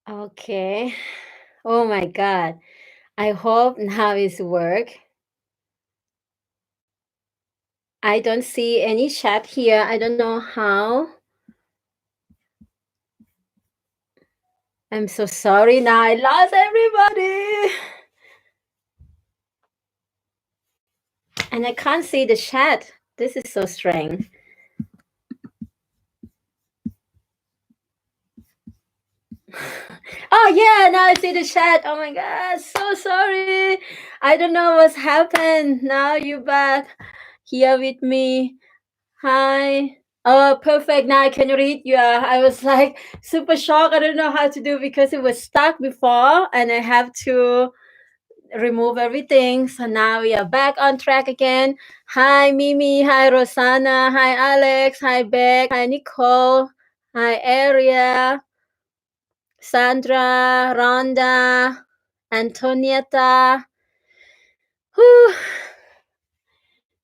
Okay. Oh my God. I hope now it's work. I don't see any chat here. I don't know how. I'm so sorry now. I lost everybody. And I can't see the chat. This is so strange. Oh yeah, now I see the chat. Oh my God, so sorry. I don't know what's happened. Now you back here with me. Hi. Oh, perfect. Now I can read you. I was like super shocked. I don't know how to do because it was stuck before and I have to remove everything. So now we are back on track again. Hi, Mimi. Hi, Rosanna. Hi, Alex. Hi, Beck. Hi, Nicole. Hi, Aria. Sandra. Rhonda. Antonietta. Whew.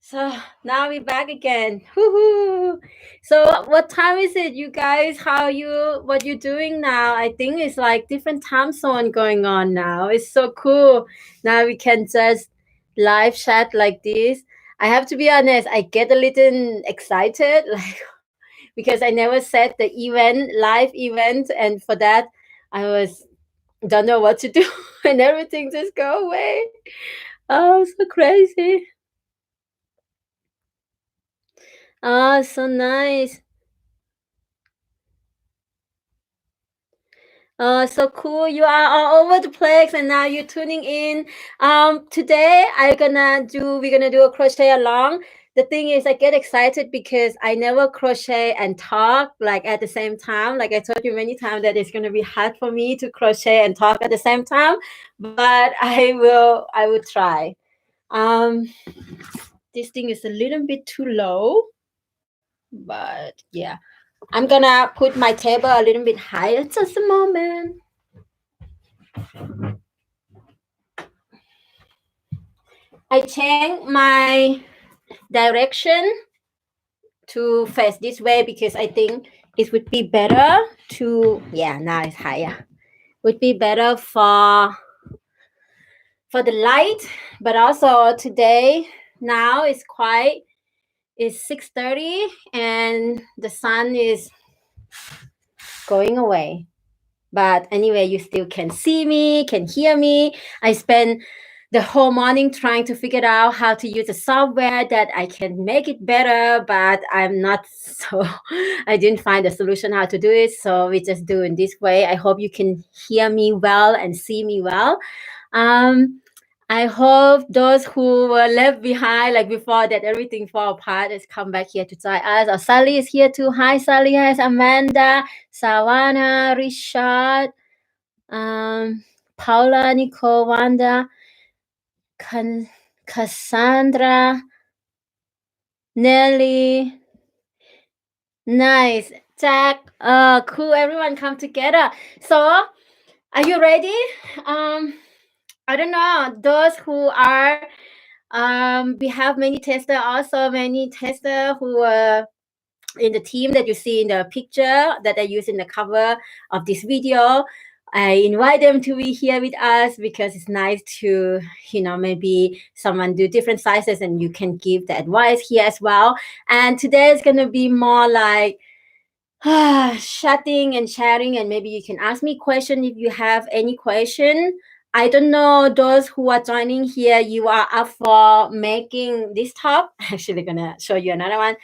So now we're back again. Woohoo! So what time is it, you guys? What you doing now? I think it's like different time zone going on now. It's so cool. Now we can just live chat like this. I have to be honest, I get a little excited, like because I never set the live event, and for that I was don't know what to do and everything just go away. Oh, so crazy. Oh, so nice. So cool. You are all over the place and now you're tuning in. Today we're gonna do a crochet along. The thing is I get excited because I never crochet and talk like at the same time. Like I told you many times that it's gonna be hard for me to crochet and talk at the same time, but I will try. Um, this thing is a little bit too low, but yeah. I'm gonna put my table a little bit higher just a moment. I change my direction to face this way because I think it would be better yeah, now it's higher. Would be better for the light, but also today now it's 6:30 and the sun is going away. But anyway, you still can see me, can hear me. I spend the whole morning trying to figure out how to use the software that I can make it better, but I'm not so I didn't find a solution how to do it. So we just do it this way. I hope you can hear me well and see me well. Um, I hope those who were left behind, like before that everything fall apart, has come back here to join us. Oh, Sally is here too. Hi, Sally. Hi, Amanda, Sawana, Richard, Paula, Nicole, Wanda, Cassandra, Nelly. Nice. Jack. Cool. Everyone come together. So, are you ready? I don't know. Those who are we have many tester, also many tester who are in the team that you see in the picture that I use in the cover of this video. I invite them to be here with us because it's nice to, maybe someone do different sizes and you can give the advice here as well. And today is going to be more like chatting and sharing, and maybe you can ask me question if you have any question. I don't know those who are joining here, you are up for making this top. Actually gonna show you another one.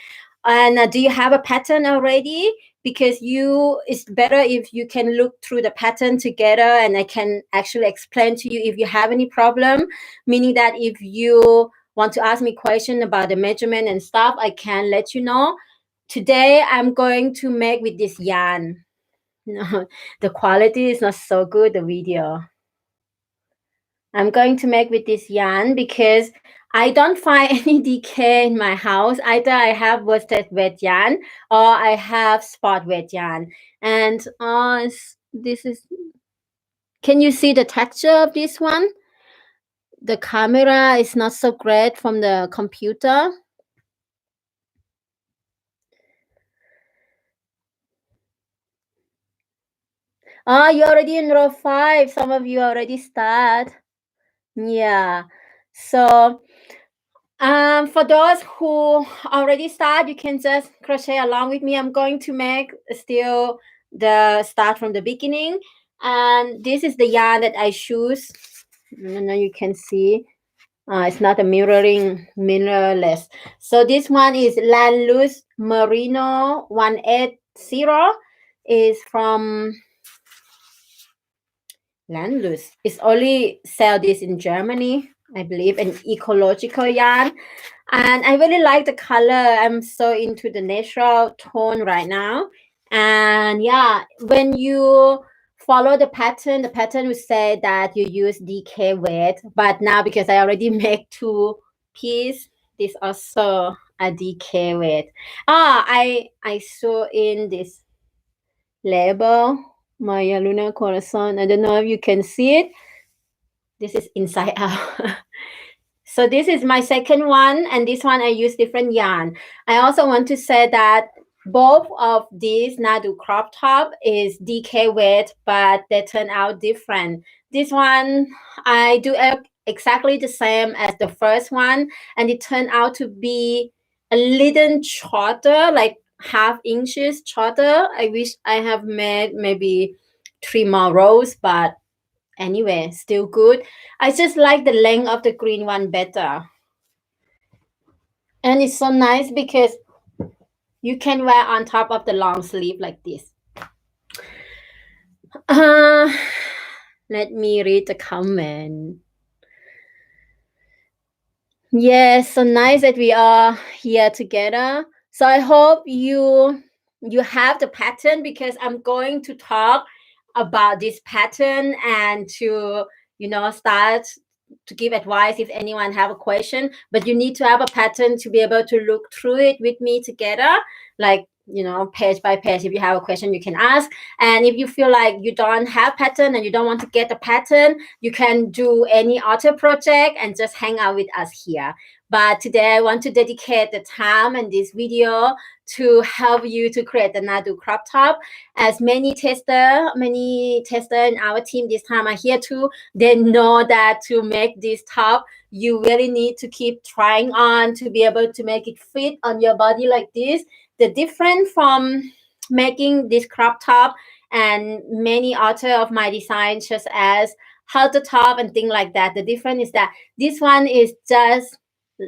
And do you have a pattern already? Because it's better if you can look through the pattern together and I can actually explain to you if you have any problem, meaning that if you want to ask me question about the measurement and stuff, I can let you know. Today I'm going to make with this yarn. No, the quality is not so good, the video. I'm going to make with this yarn because I don't find any decay in my house. Either I have worsted weight yarn or I have spot weight yarn. And this is, can you see the texture of this one? The camera is not so great from the computer. Oh, you're already in row 5. Some of you already start. Yeah. So for those who already start, you can just crochet along with me. I'm going to make still the start from the beginning. And this is the yarn that I choose. Now you can see. It's not a mirrorless. So this one is Land Loose Merino 180. Is from Landlust. It's only sell this in Germany, I believe, an ecological yarn. And I really like the color. I'm so into the natural tone right now. And yeah, when you follow the pattern will say that you use DK weight. But now because I already make 2 pieces, this also a DK weight. I saw in this label MayaLunaCorazon. I don't know if you can see it. This is inside out. So this is my second one, and this one I use different yarn. I also want to say that both of these Nadu crop top is DK weight, but they turn out different. This one I do exactly the same as the first one, and it turned out to be a little shorter, like half inches shorter. I wish I have made maybe 3 more rows, but anyway, still good. I just like the length of the green one better. And it's so nice because you can wear on top of the long sleeve like this. Let me read the comment. Yes, so nice that we are here together. So I hope you have the pattern, because I'm going to talk about this pattern and to start to give advice if anyone have a question. But you need to have a pattern to be able to look through it with me together, like page by page. If you have a question, you can ask. And if you feel like you don't have pattern and you don't want to get the pattern, you can do any other project and just hang out with us here. But today I want to dedicate the time and this video to help you to create the Nadu crop top. As many tester in our team this time are here too. They know that to make this top, you really need to keep trying on to be able to make it fit on your body like this. The difference from making this crop top and many other of my designs, such as halter top and things like that, the difference is that this one is just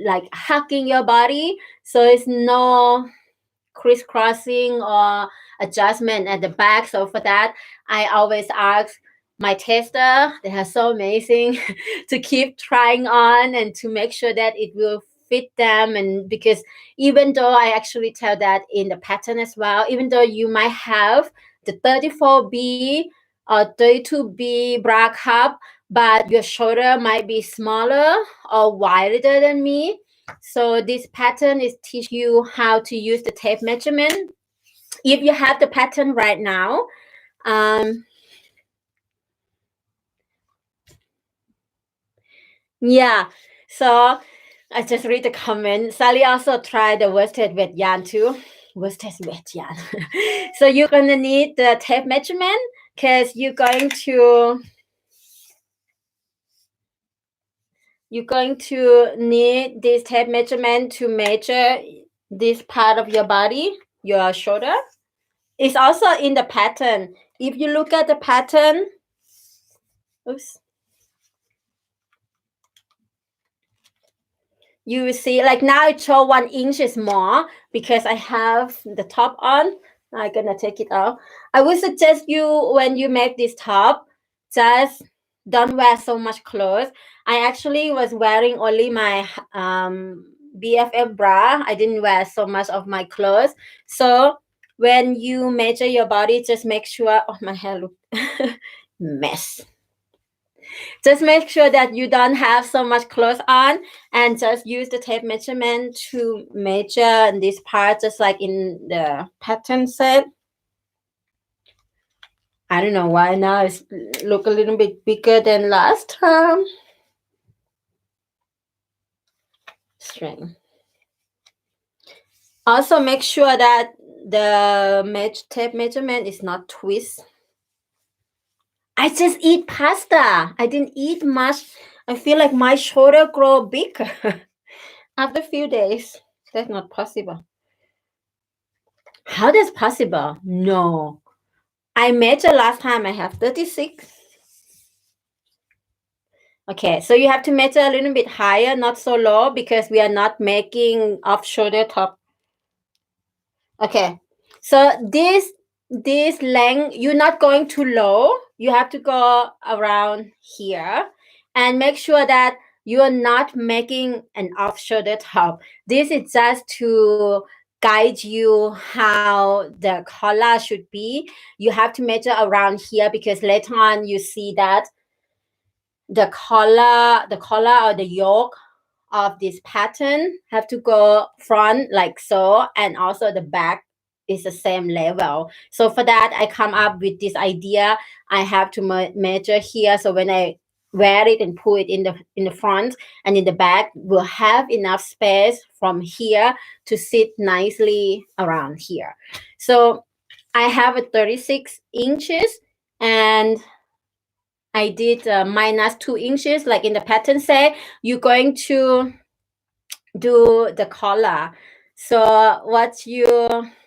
like hugging your body, so it's no crisscrossing or adjustment at the back. So for that, I always ask my tester, they are so amazing, to keep trying on and to make sure that it will fit them. And because even though I actually tell that in the pattern as well, even though you might have the 34B or 32B bra cup, but your shoulder might be smaller or wider than me. So this pattern is teach you how to use the tape measurement. If you have the pattern right now, yeah. So I just read the comment. Sally also tried the worsted weight yarn too. Worsted weight yarn. So you're gonna need the tape measurement, because you're going to need this tape measurement to measure this part of your body, your shoulder. It's also in the pattern. If you look at the pattern, oops, you will see, like now it shows 1 inch is more because I have the top on. I'm gonna take it off. I would suggest you, when you make this top, just don't wear so much clothes. I actually was wearing only my BFF bra. I didn't wear so much of my clothes. So when you measure your body, just make sure, oh, my hair look mess. Just make sure that you don't have so much clothes on, and just use the tape measurement to measure this part, just like in the pattern set. I don't know why now it's look a little bit bigger than last time. String. Also make sure that the tape measurement is not twist. I just eat pasta. I didn't eat much. I feel like my shoulder grow bigger after a few days. That's not possible. How that's possible? No. I measured last time I have 36. Okay, so you have to measure a little bit higher, not so low, because we are not making off shoulder top. Okay, so this length, you're not going too low. You have to go around here and make sure that you're not making an off shoulder top. This is just to guide you how the collar should be. You have to measure around here because later on you see that the collar or the yoke of this pattern have to go front like so, and also the back is the same level. So for that, I come up with this idea. I have to measure here, so when I wear it and pull it in the front and in the back, we'll have enough space from here to sit nicely around here. So I have a 36 inches, and I did minus 2 inches, like in the pattern say, you're going to do the collar. So what you,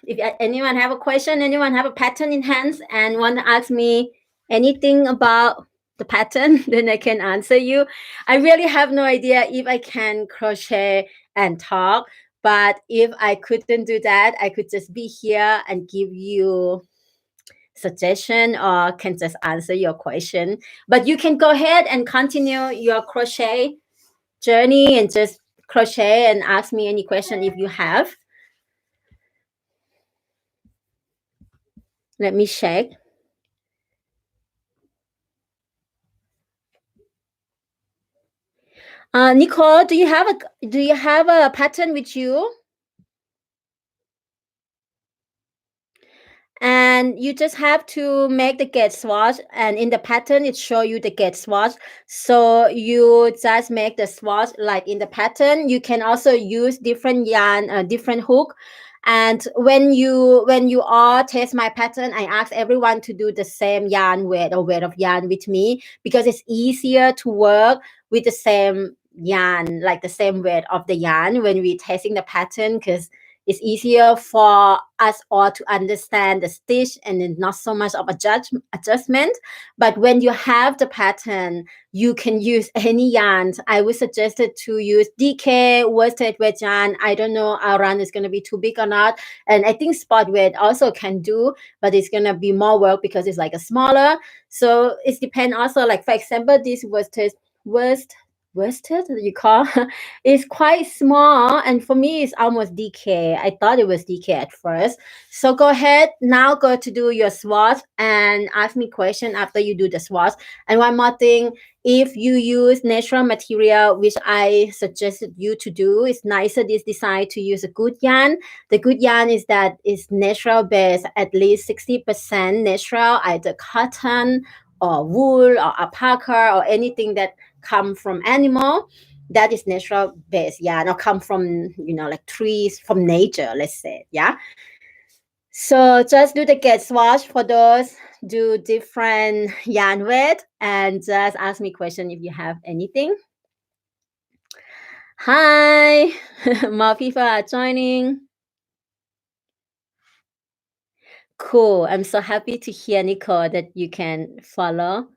if anyone have a question, anyone have a pattern in hands and want to ask me anything about the pattern, then I can answer you. I really have no idea if I can crochet and talk, but if I couldn't do that, I could just be here and give you suggestion or can just answer your question. But you can go ahead and continue your crochet journey and just crochet and ask me any question if you have. Let me check. Nicole, do you have a pattern with you? And you just have to make the get swatch, and in the pattern it show you the get swatch, so you just make the swatch like in the pattern. You can also use different yarn, different hook. And when you all test my pattern, I ask everyone to do the same yarn weight or weight of yarn with me, because it's easier to work with the same yarn, like the same weight of the yarn when we're testing the pattern, because it's easier for us all to understand the stitch and then not so much of adjustment. But when you have the pattern, you can use any yarn. I would suggest it to use DK, worsted weight yarn. I don't know our run is going to be too big or not. And I think spot weight also can do, but it's going to be more work because it's like a smaller. So it depends also, like for example, this worsted you call is quite small, and for me it's almost DK. I thought it was DK at first. So go ahead now, go to do your swatch and ask me question after you do the swatch. And one more thing, if you use natural material, which I suggested you to do, it's nicer this design to use a good yarn. The good yarn is that it's natural based, at least 60% natural, either cotton or wool or alpaca or anything that come from animal, that is natural based yarn, or come from like trees, from nature, let's say. Yeah, so just do the get swatch for those, do different yarn weight, and just ask me question if you have anything. Hi. More people are joining. Cool. I'm so happy to hear, Nicole, that you can follow.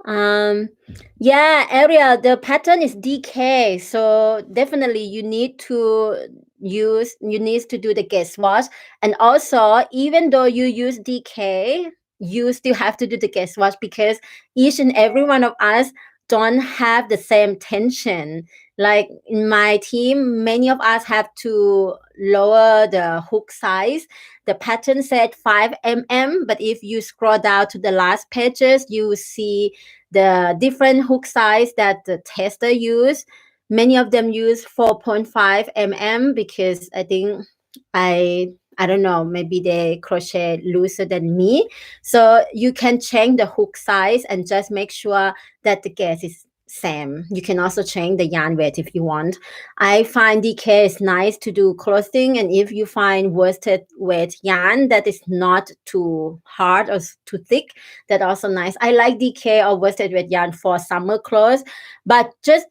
Yeah, Ariel, the pattern is DK, so definitely you need to do the get swatch. And also, even though you use DK, you still have to do the get swatch, because each and every one of us don't have the same tension. Like in my team, many of us have to lower the hook size. The pattern said 5 mm, but if you scroll down to the last pages, you see the different hook size that the tester use. Many of them use 4.5 mm, because I think I don't know, maybe they crochet looser than me. So you can change the hook size and just make sure that the guess is same. You can also change the yarn weight if you want. I find DK is nice to do clothing, and if you find worsted weight yarn that is not too hard or too thick, that also nice. I like DK or worsted weight yarn for summer clothes, but just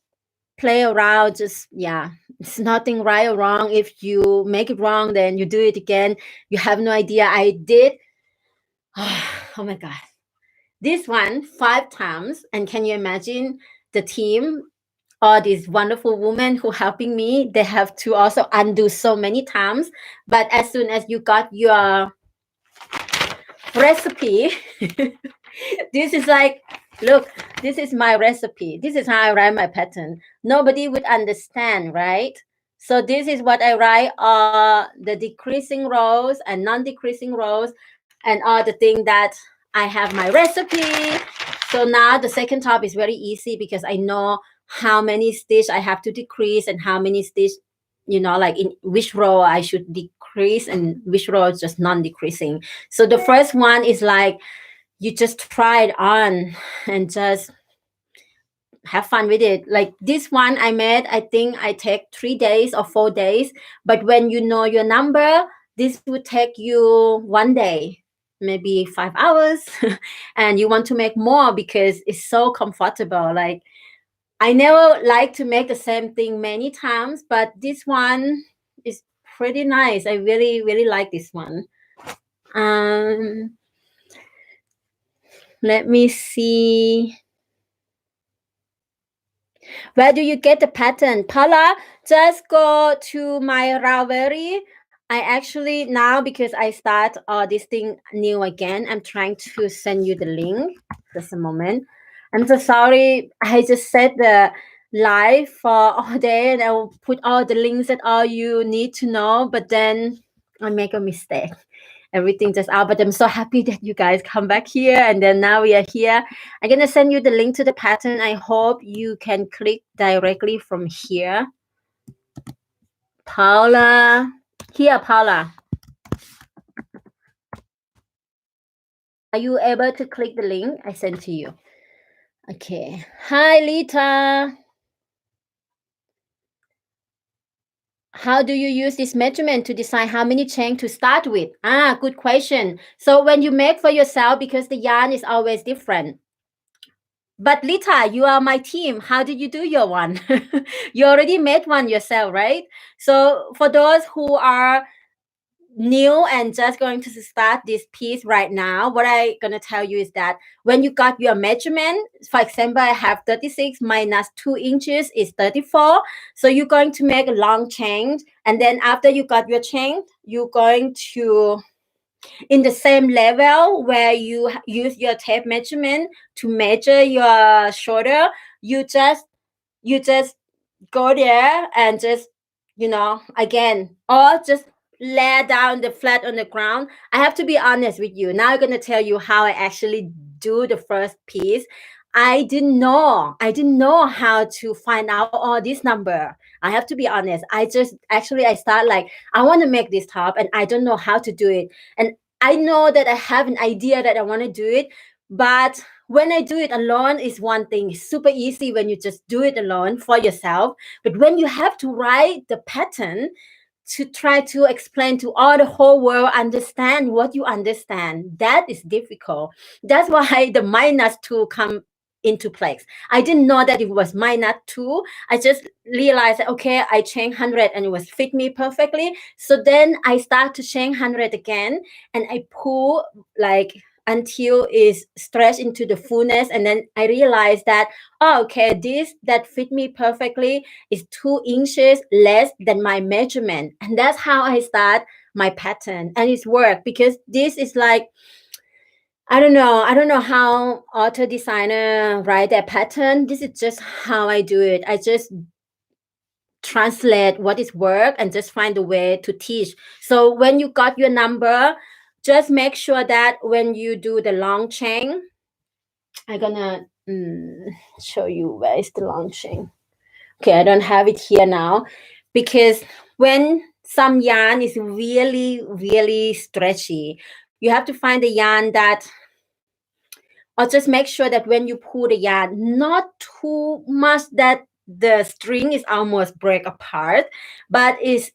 play around. Just it's nothing right or wrong. If you make it wrong, then you do it again. You have no idea. I did. Oh my god. This one 5 times, and can you imagine the team or these wonderful women who helping me? They have to also undo so many times. But as soon as you got your recipe, this is like, look, this is my recipe. This is how I write my pattern. Nobody would understand, right? So this is what I write, the decreasing rows and non-decreasing rows, and all the thing that I have my recipe. So now the second top is very easy because I know how many stitch I have to decrease and how many stitch, like in which row I should decrease and which row is just non-decreasing. So the first one is like, you just try it on and just have fun with it. Like this one I made, I think I take 3 days or 4 days. But when you know your number, this would take you 1 day, maybe 5 hours. And you want to make more because it's so comfortable. Like I never like to make the same thing many times, but this one is pretty nice. I really, really like this one. Let me see. Where do you get the pattern? Paula, just go to my Ravelry. I actually now, because I start this thing new again, I'm trying to send you the link. Just a moment. I'm so sorry. I just set the live for all day and I will put all the links that all you need to know, but then I make a mistake. Everything just out, but I'm so happy that you guys come back here, and then now we are here. I'm gonna send you the link to the pattern. I hope you can click directly from here. Paula, here, Paula. Are you able to click the link I sent to you? Okay. Hi, Lita. How do you use this measurement to decide how many chain to start with? Good question. So when you make for yourself, because the yarn is always different. But Lita, you are my team. How did you do your one? You already made one yourself, right? So for those who are new and just going to start this piece right now, what I'm going to tell you is that when you got your measurement, for example, I have 36 minus 2 inches is 34. So you're going to make a long chain. And then after you got your chain, you're going to, in the same level where you use your tape measurement to measure your shoulder, you just go there and just, again, or just lay down the flat on the ground. I have to be honest with you. Now I'm going to tell you how I actually do the first piece. I didn't know how to find out all this number. I have to be honest. I start like, I want to make this top and I don't know how to do it. And I know that I have an idea that I want to do it, but when I do it alone is one thing. It's super easy when you just do it alone for yourself. But when you have to write the pattern to try to explain to all the whole world, understand what you understand, that is difficult. That's why the -2 come into place. I didn't know that it was -2. I just realized that, okay, I changed 100 and it was fit me perfectly. So then I start to change 100 again and I pull like until it's stretched into the fullness. And then I realized that, oh, okay, this that fit me perfectly is 2 inches less than my measurement. And that's how I start my pattern. And it's worked because this is like, I don't know how author designer write their pattern. This is just how I do it. I just translate what is work and just find a way to teach. So when you got your number, just make sure that when you do the long chain, I'm gonna show you where is the long chain. Okay, I don't have it here now because when some yarn is really, really stretchy, you have to find a yarn that or just make sure that when you pull the yarn, not too much that the string is almost break apart, but it's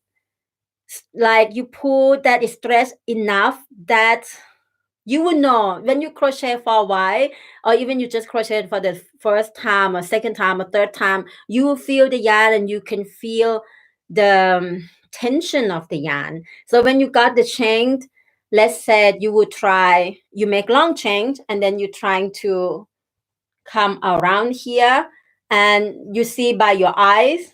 like you pull that is stretched enough that you will know when you crochet for a while, or even you just crochet for the first time or second time or third time, you will feel the yarn and you can feel the tension of the yarn. So when you got the chain, let's say you would try, you make long chain and then you're trying to come around here, and you see by your eyes,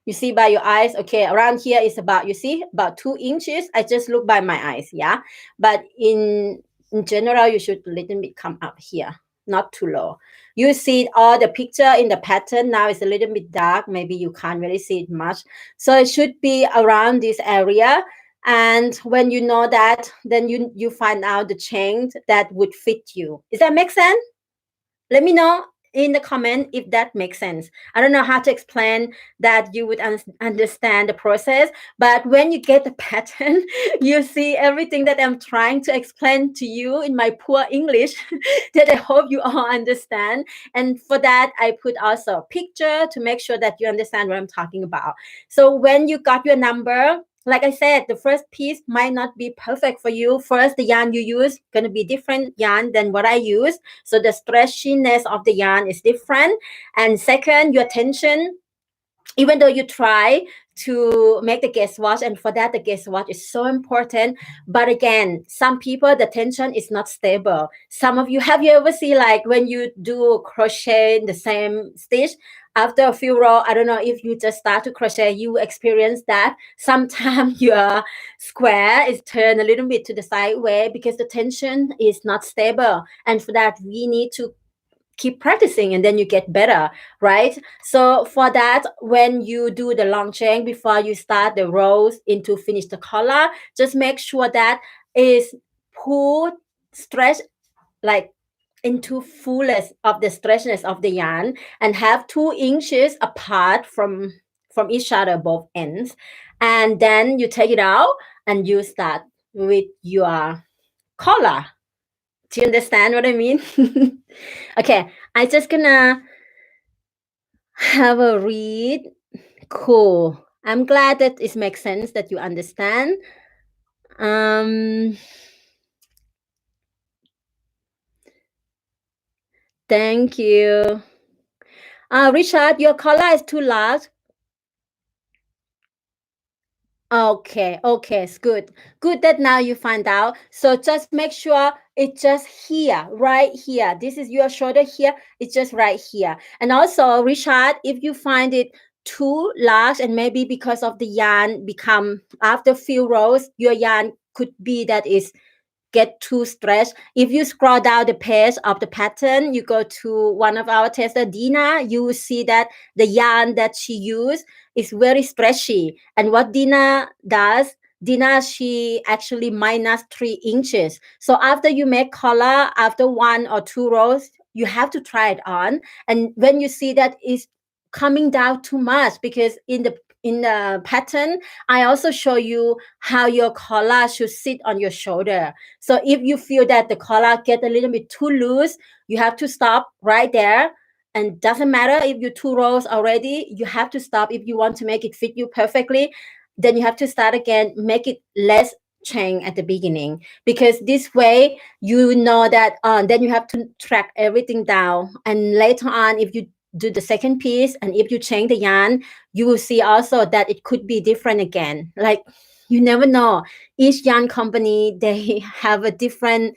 okay, around here is about, you see, about 2 inches. I just look by my eyes, yeah. But in general, you should a little bit come up here, not too low. You see all the picture in the pattern. Now it's a little bit dark. Maybe you can't really see it much. So it should be around this area. And when you know that, then you find out the chain that would fit you. Does that make sense? Let me know in the comment if that makes sense. I don't know how to explain that you would understand the process, but when you get the pattern, you see everything that I'm trying to explain to you in my poor English that I hope you all understand. And for that, I put also a picture to make sure that you understand what I'm talking about. So when you got your number, like I said, the first piece might not be perfect for you. First, the yarn you use going to be different yarn than what I use. So the stretchiness of the yarn is different. And second, your tension, even though you try to make the guest watch, and for that the guest watch is so important, but again, some people the tension is not stable. Some of you, have you ever seen like when you do crochet in the same stitch, after a few row, I don't know if you just start to crochet, you experience that sometimes your square is turned a little bit to the sideway because the tension is not stable, and for that we need to keep practicing and then you get better, right? So for that, when you do the long chain before you start the rows into finish the collar, just make sure that is pulled, stretch like into fullest of the stretchiness of the yarn, and have 2 inches apart from each other, both ends. And then you take it out and you start with your collar. Do you understand what I mean? Okay, I just gonna have a read. Cool. I'm glad that it makes sense, that you understand. Thank you. Richard, your collar is too large. Okay, it's good. Good that now you find out. So just make sure it's just here, right here. This is your shoulder here. It's just right here. And also, Richard, if you find it too large and maybe because of the yarn become after few rows, your yarn could be that is get too stretched. If you scroll down the page of the pattern, you go to one of our tester, Dina, you will see that the yarn that she used is very stretchy. And what Dina does, she actually minus 3 inches. So after you make collar, after 1 or 2 rows, you have to try it on. And when you see that it's coming down too much, because in the pattern, I also show you how your collar should sit on your shoulder. So if you feel that the collar get a little bit too loose, you have to stop right there. And doesn't matter if you're 2 rows already, you have to stop. If you want to make it fit you perfectly, then you have to start again, make it less chain at the beginning, because this way you know that then you have to track everything down. And later on, if you do the second piece and if you change the yarn, you will see also that it could be different again. Like, you never know. Each yarn company, they have a different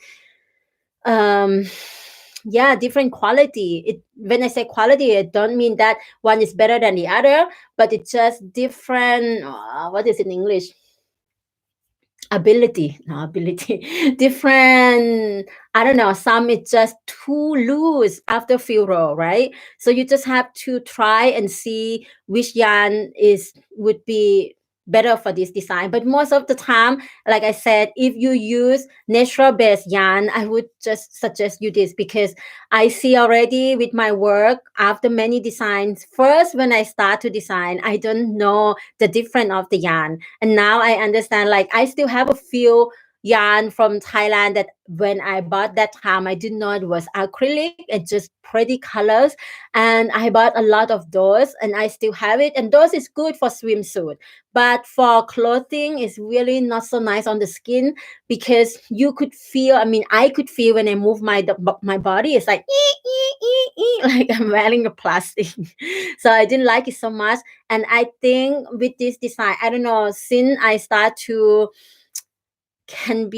different quality. When I say quality, it don't mean that one is better than the other, but it's just different. What is it in English? Ability different. I don't know, some it's just too loose after few row, right? So you just have to try and see which yarn would be better for this design. But most of the time, like I said, if you use natural based yarn, I would just suggest you this, because I see already with my work, after many designs, first when I start to design, I don't know the difference of the yarn, and now I understand. Like, I still have a few yarn from Thailand that when I bought that time, I didn't know it was acrylic and just pretty colors. And I bought a lot of those and I still have it. And those is good for swimsuit. But for clothing, it's really not so nice on the skin because you could feel, I mean, I could feel when I move my body, it's like, like I'm wearing a plastic. So I didn't like it so much. And I think with this design, I don't know, since I start to can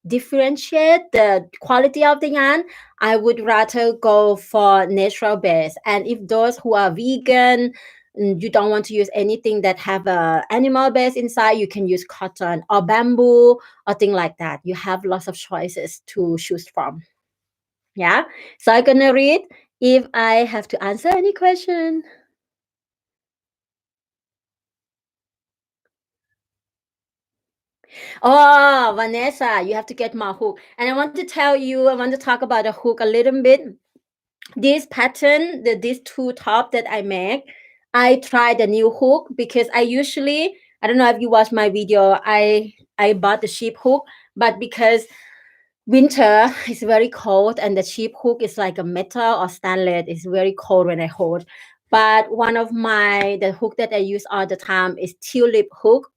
differentiate the quality of the yarn, I would rather go for natural base. And if those who are vegan, you don't want to use anything that have a animal base inside, you can use cotton or bamboo or thing like that. You have lots of choices to choose from. Yeah. So I'm gonna read if I have to answer any question. Oh, Vanessa, you have to get my hook. And I want to tell you, I want to talk about the hook a little bit. This pattern, these two top that I make, I tried a new hook because I usually, I don't know if you watched my video, I bought the sheep hook, but because winter is very cold and the sheep hook is like a metal or stainless, it's very cold when I hold. But one of the hook that I use all the time is tulip hook.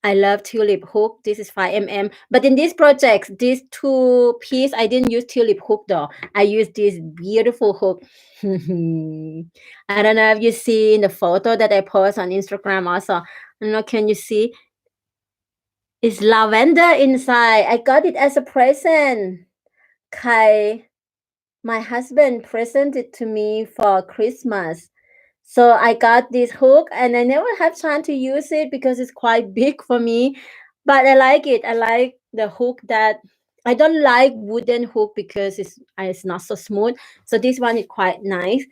I love tulip hook. This is 5 mm. But in this project, these two piece, I didn't use tulip hook though. I used this beautiful hook. I don't know if you see in the photo that I post on Instagram also. I don't know, can you see? It's lavender inside. I got it as a present. Kai, my husband presented to me for Christmas. So I got this hook and I never have time to use it because it's quite big for me. But I like it. I like the hook that I don't like wooden hook because it's not so smooth. So this one is quite nice.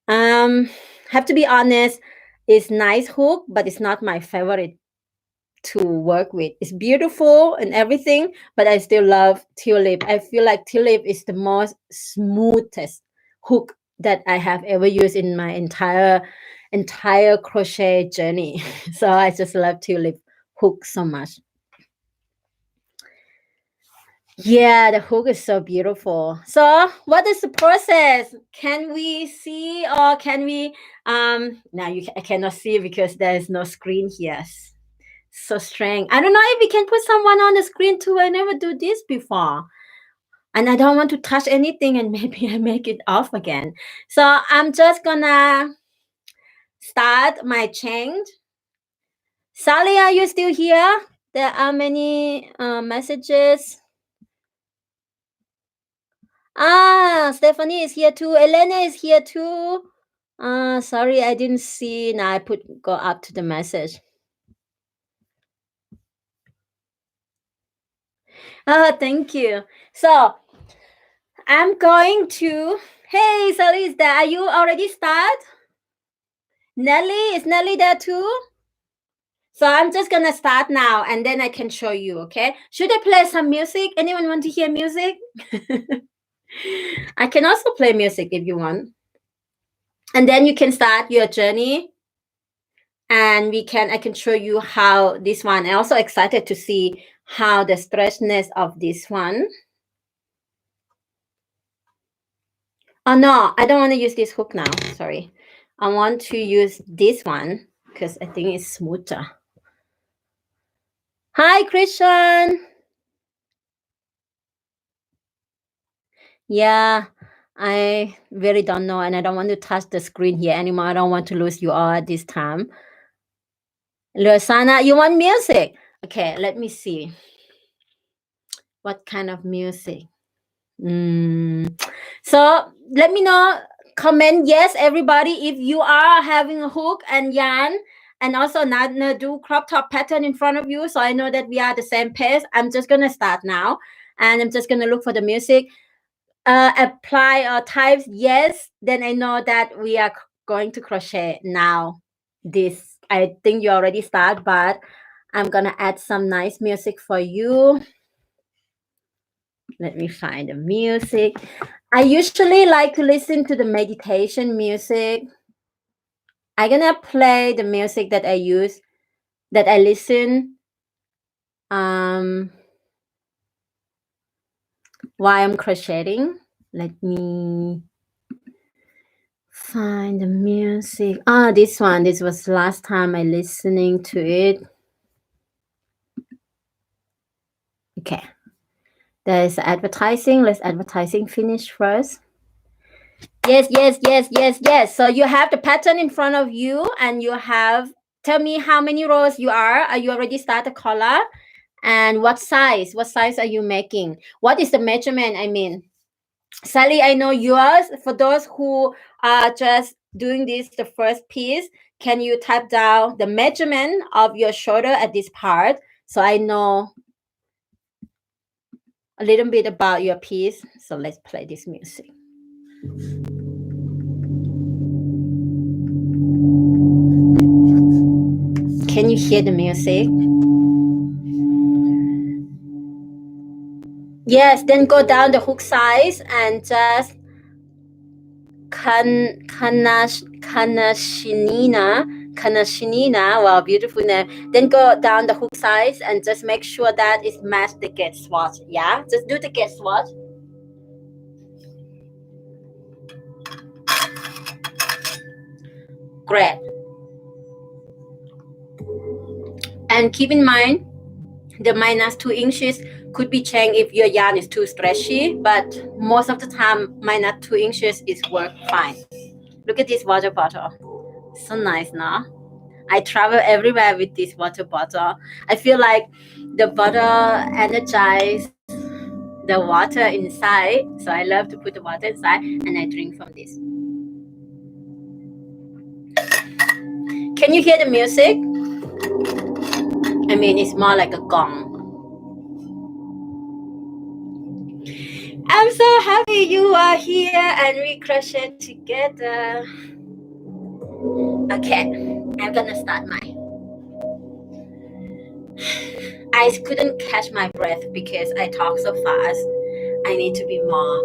Have to be honest, it's nice hook, but it's not my favorite to work with. It's beautiful and everything, but I still love tulip. I feel like tulip is the most smoothest hook that I have ever used in my entire crochet journey. So I just love tulip hook so much. Yeah, the hook is so beautiful. So what is the process? Can we see or can we now I cannot see because there is no screen here. So strange. I don't know if we can put someone on the screen too. I never do this before. And I don't want to touch anything and maybe I make it off again. So I'm just gonna start my change. Sally, are you still here? There are many messages. Ah, Stephanie is here too. Elena is here too. Sorry, I didn't see. Now I go up to the message. Thank you. So I'm going to. Hey, Sally is there. Are you already start? Nelly, is Nelly there too? So I'm just gonna start now and then I can show you, okay? Should I play some music? Anyone want to hear music? I can also play music if you want. And then you can start your journey and I can show you how this one. I'm also excited to see how the stretchiness of this one. Oh no, I don't want to use this hook now. Sorry. I want to use this one because I think it's smoother. Hi, Christian. Yeah, I really don't know, and I don't want to touch the screen here anymore. I don't want to lose you all at this time. Rosanna, you want music? Okay, let me see. What kind of music? So let me know. Comment yes, everybody, if you are having a hook and yarn, and also not do crop top pattern in front of you. So I know that we are the same pace. I'm just gonna start now, and I'm just gonna look for the music. Apply or types yes, then I know that we are going to crochet now. This I think you already start, but I'm gonna add some nice music for you. Let me find the music. I usually like to listen to the meditation music. I'm gonna play the music that I use, that I listen While I'm crocheting, let me find the music. This one. This was last time I listening to it. Okay. There's advertising. Let's advertising finish first. Yes. So you have the pattern in front of you, and you have, tell me how many rows you are. Are you already start the color? And what size? What size are you making? What is the measurement? I mean, Sally, I know yours. For those who are just doing this, the first piece, can you type down the measurement of your shoulder at this part? So I know a little bit about your piece. So let's play this music. Can you hear the music? Yes, then go down the hook size and just Kanashinina, wow, beautiful name. Then go down the hook size and just make sure that it match the get swatch. Yeah, just do the get swatch. Great. And keep in mind, the -2 inches could be changed if your yarn is too stretchy, but most of the time, -2 inches is work fine. Look at this water bottle. So nice, no? I travel everywhere with this water bottle. I feel like the bottle energizes the water inside. So I love to put the water inside and I drink from this. Can you hear the music? I mean, it's more like a gong. I'm so happy you are here and we crochet together. Okay, I'm gonna start mine. I couldn't catch my breath because I talk so fast. I need to be more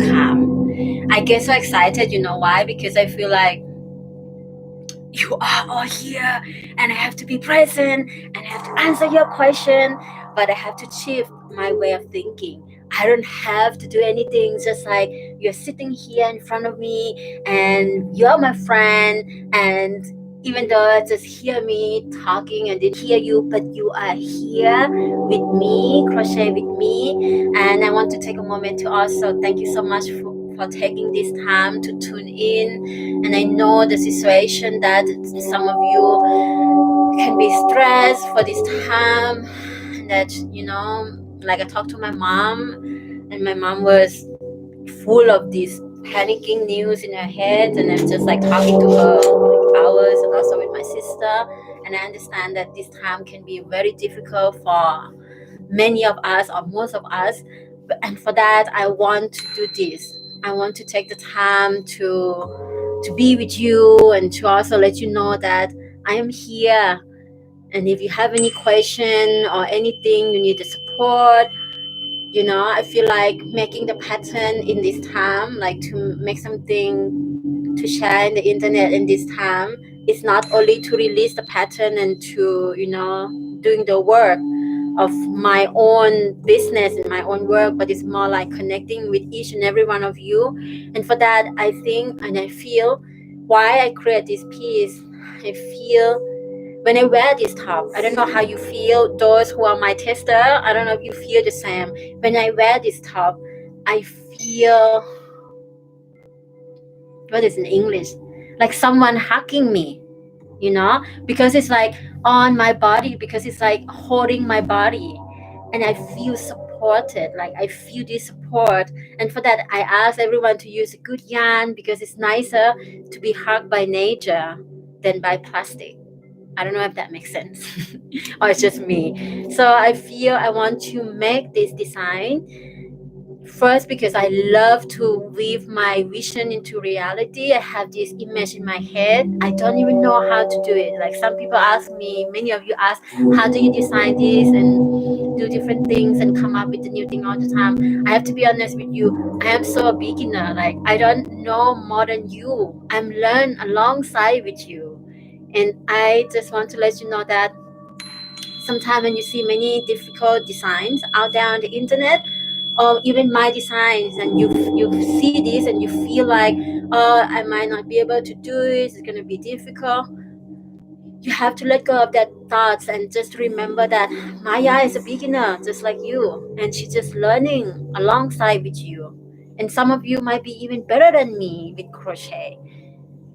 calm. I get so excited, you know why? Because I feel like you are all here and I have to be present and I have to answer your question, but I have to shift my way of thinking. I don't have to do anything, just like you're sitting here in front of me and you're my friend, and even though just hear me talking and didn't hear you, but you are here with me, crochet with me. And I want to take a moment to also thank you so much for taking this time to tune in. And I know the situation that some of you can be stressed for this time, that, you know, like I talked to my mom and my mom was full of this panicking news in her head, and I'm just like talking to her like hours, and also with my sister. And I understand that this time can be very difficult for many of us or most of us, and for that I want to do this. I want to take the time to be with you and to also let you know that I am here. And if you have any question or anything you need the support, you know, I feel like making the pattern in this time, like to make something to share in the internet in this time, it's not only to release the pattern and to, you know, doing the work of my own business and my own work, but it's more like connecting with each and every one of you. And for that, I think and I feel why I create this piece. I feel when I wear this top, I don't know how you feel, those who are my tester, I don't know if you feel the same. When I wear this top, I feel, what is in English? Like someone hugging me, you know, because it's like on my body, because it's like holding my body, and I feel supported, like I feel this support. And for that, I ask everyone to use a good yarn, because it's nicer to be hugged by nature than by plastic. I don't know if that makes sense or it's just me. So I feel I want to make this design first because I love to weave my vision into reality. I have this image in my head. I don't even know how to do it. Like some people ask me, many of you ask, how do you design this and do different things and come up with a new thing all the time? I have to be honest with you. I am so a beginner. Like I don't know more than you. I'm learn alongside with you. And I just want to let you know that sometimes when you see many difficult designs out there on the internet, or even my designs, and you see this and you feel like, oh, I might not be able to do it, it's going to be difficult. You have to let go of that thoughts and just remember that Maya is a beginner just like you, and she's just learning alongside with you. And some of you might be even better than me with crochet.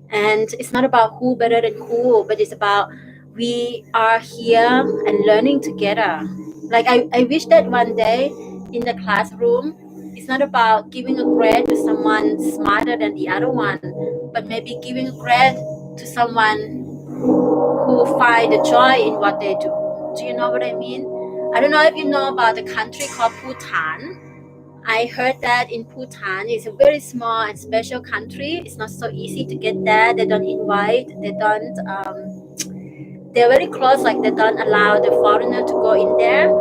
And it's not about who better than who, but it's about we are here and learning together. Like I wish that one day in the classroom, it's not about giving a grade to someone smarter than the other one, but maybe giving a grade to someone who find the joy in what they do. Do you know what I mean? I don't know if you know about the country called Bhutan. I heard that in Bhutan is a very small and special country. It's not so easy to get there. They don't invite. They don't. They're very close. Like they don't allow the foreigner to go in there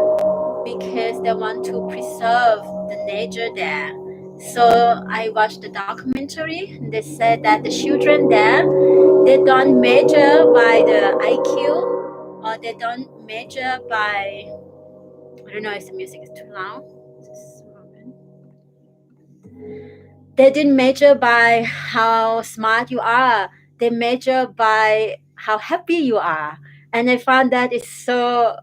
because they want to preserve the nature there. So I watched the documentary. And they said that the children there, they don't measure by the IQ, or they don't measure by. I don't know if the music is too loud. Just a moment. They didn't measure by how smart you are. They measure by how happy you are. And I found that it's so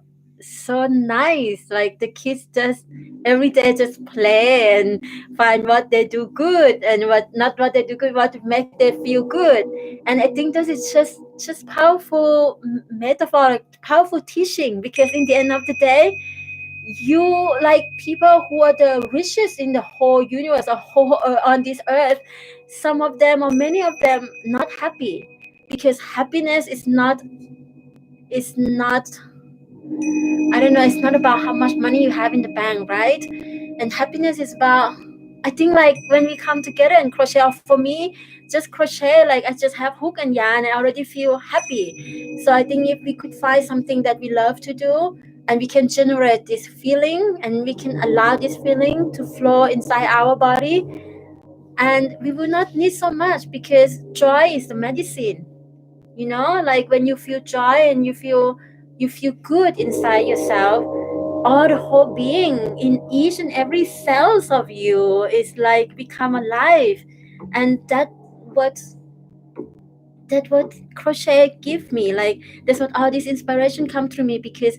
nice. Like the kids just every day just play and find what they do good and what they do good, what make they feel good. And I think this is just powerful metaphor, powerful teaching, because in the end of the day, you, like people who are the richest in the whole universe or whole on this earth, some of them or many of them not happy, because happiness is not I don't know, it's not about how much money you have in the bank, right? And happiness is about, I think, like when we come together and crochet, or for me, just crochet, like I just have hook and yarn, I already feel happy. So I think if we could find something that we love to do, and we can generate this feeling, and we can allow this feeling to flow inside our body, and we will not need so much, because joy is the medicine. You know, like when you feel joy and you feel good inside yourself, all the whole being in each and every cells of you is like become alive. And what crochet give me, like that's what all this inspiration come through me, because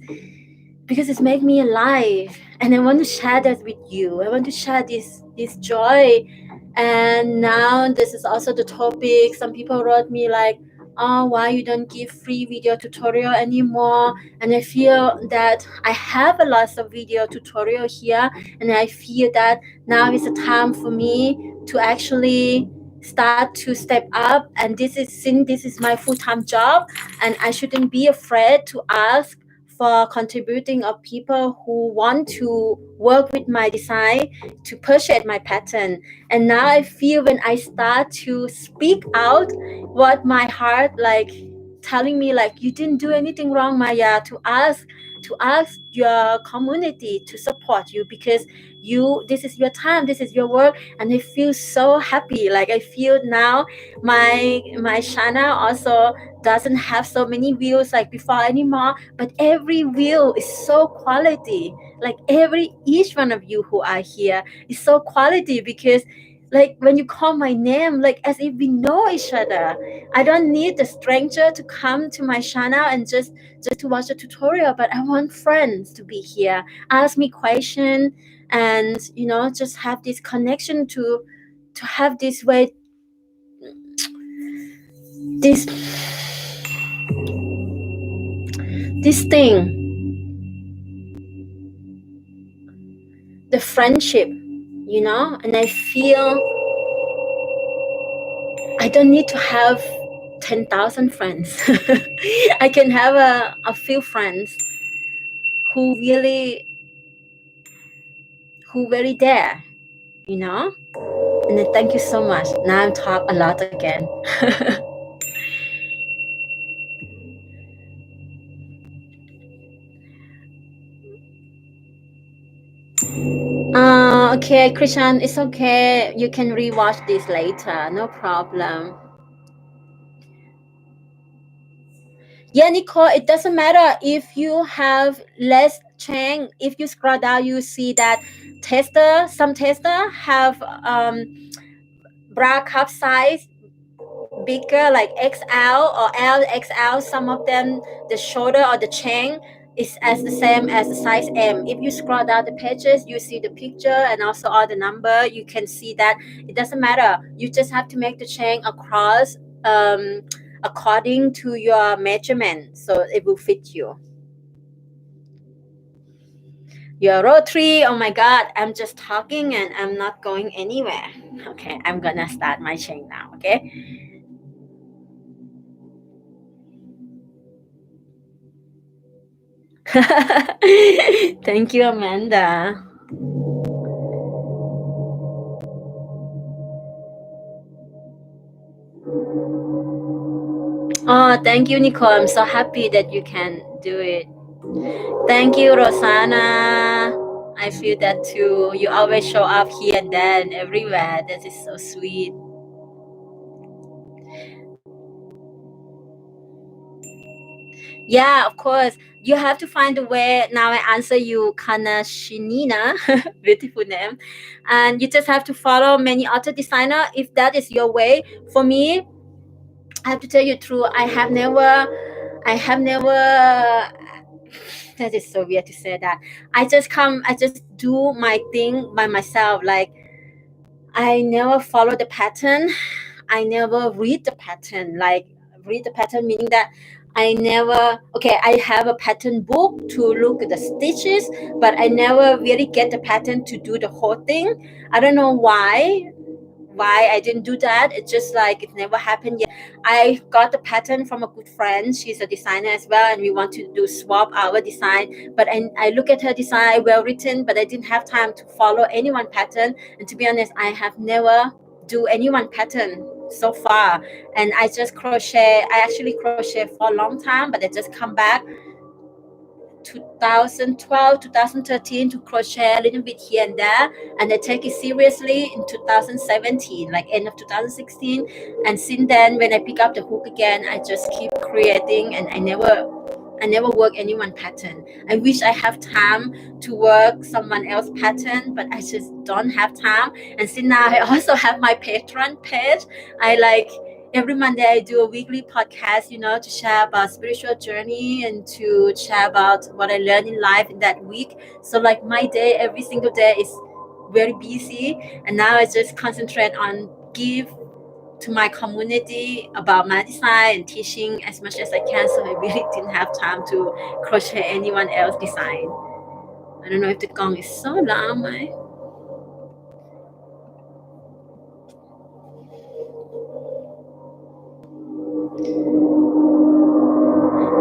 it's make me alive, and I want to share that with you. I want to share this joy. And now this is also the topic. Some people wrote me like, oh, why you don't give free video tutorial anymore? And I feel that I have a lot of video tutorial here, and I feel that now is the time for me to actually start to step up. And since this is my full-time job, and I shouldn't be afraid to ask for contributing of people who want to work with my design to purchase my pattern. And now I feel when I start to speak out what my heart like telling me, like, you didn't do anything wrong, Maya, to ask your community to support you, because this is your time, this is your work. And I feel so happy. Like I feel now my channel also doesn't have so many views like before anymore, but every view is so quality. Like each one of you who are here is so quality, because like when you call my name, like as if we know each other. I don't need the stranger to come to my channel and just to watch a tutorial, but I want friends to be here, ask me questions, and just have this connection to have this way, this thing, the friendship, and I feel I don't need to have 10,000 friends. I can have a few friends who very there, and I thank you so much. Now I'm talk a lot again. Okay, Krishan, it's okay. You can rewatch this later. No problem. Yeah, Nicole, it doesn't matter if you have less chain. If you scroll down, you see that some tester have bra cup size bigger, like XL or LXL. Some of them, the shoulder or the chain is as the same as the size M. If you scroll down the pages, you see the picture and also all the number. You can see that it doesn't matter. You just have to make the chain across according to your measurement, so it will fit you. Your row 3, oh my god, I'm just talking and I'm not going anywhere. Okay, I'm gonna start my chain now. Okay. Thank you, Amanda. Oh, thank you, Nicole. I'm so happy that you can do it. Thank you, Rosanna. I feel that too. You always show up here and there and everywhere. That is so sweet. Yeah, of course. You have to find a way. Now I answer you, Kanashinina, beautiful name. And you just have to follow many auto designer if that is your way. For me, I have to tell you true. I have never that is so weird to say that. I just do my thing by myself. Like I never follow the pattern. I never read the pattern. Like read the pattern meaning that I never okay, I have a pattern book to look at the stitches, but I never really get the pattern to do the whole thing. I don't know why I didn't do that. It's just like it never happened yet. I got the pattern from a good friend. She's a designer as well, and we want to do swap our design. But I look at her design, well written, but I didn't have time to follow any one pattern. And to be honest, I have never do any one pattern so far. And I just crochet. I actually crochet for a long time, but I just come back 2012, 2013 to crochet a little bit here and there, and I take it seriously in 2017, like end of 2016. And since then, when I pick up the hook again, I just keep creating, and I never work any one pattern. I wish I have time to work someone else pattern, but I just don't have time. And since now I also have my Patron page, I like every Monday I do a weekly podcast, to share about spiritual journey and to share about what I learned in life in that week. So like my day, every single day is very busy. And now I just concentrate on give to my community about my design and teaching as much as I can. So I really didn't have time to crochet anyone else design. I don't know if the gong is so loud, right?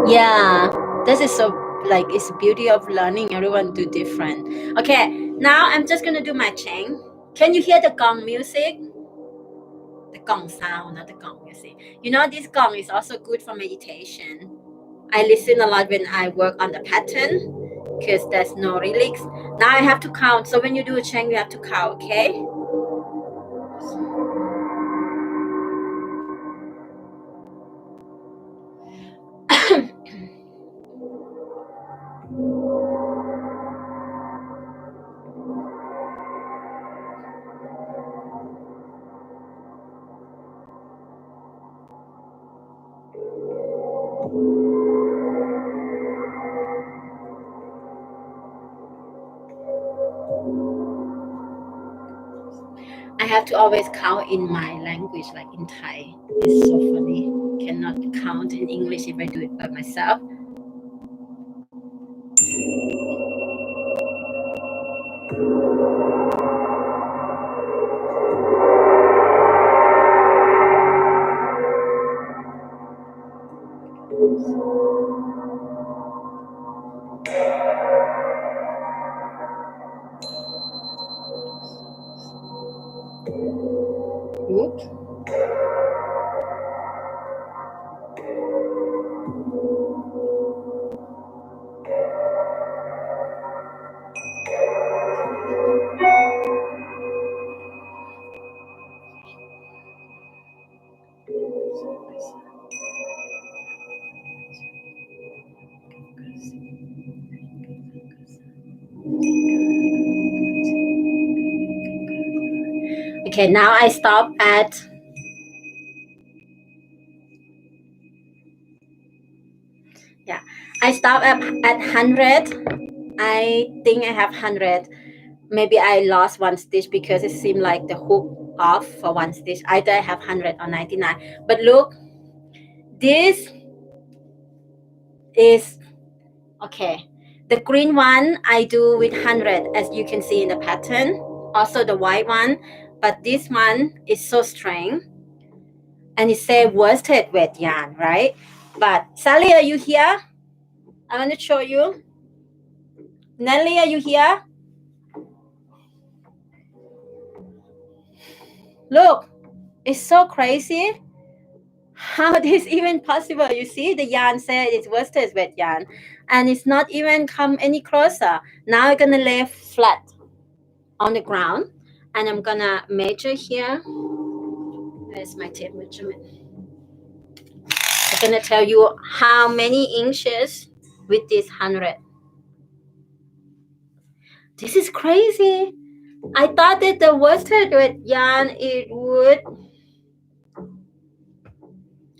Yeah, this is so like it's the beauty of learning. Everyone do different. Okay, now I'm just gonna do my chain. Can you hear the gong music? The gong sound, not the gong music. This gong is also good for meditation. I listen a lot when I work on the pattern because there's no relics. Now I have to count. So when you do a chain, you have to count, okay? I have to always count in my language, like in Thai. It's so funny. Cannot count in English if I do it by myself. Oops. Okay, now I stop at I stop at 100. I think I have 100. Maybe I lost one stitch because it seemed like the hook off for one stitch. Either I have 100 or 99. But look, this is okay. The green one I do with 100, as you can see in the pattern. Also the white one, but this one is so strange, and it says worsted weight yarn, right? But Sally, are you here? I want to show you. Nelly, are you here? Look, it's so crazy. How this even possible? You see, the yarn said it's worsted weight yarn, and it's not even come any closer. Now I'm gonna lay flat on the ground, and I'm gonna measure here. Where's my tape measurement? I'm gonna tell you how many inches with this 100. This is crazy. I thought that the worsted weight yarn, it would,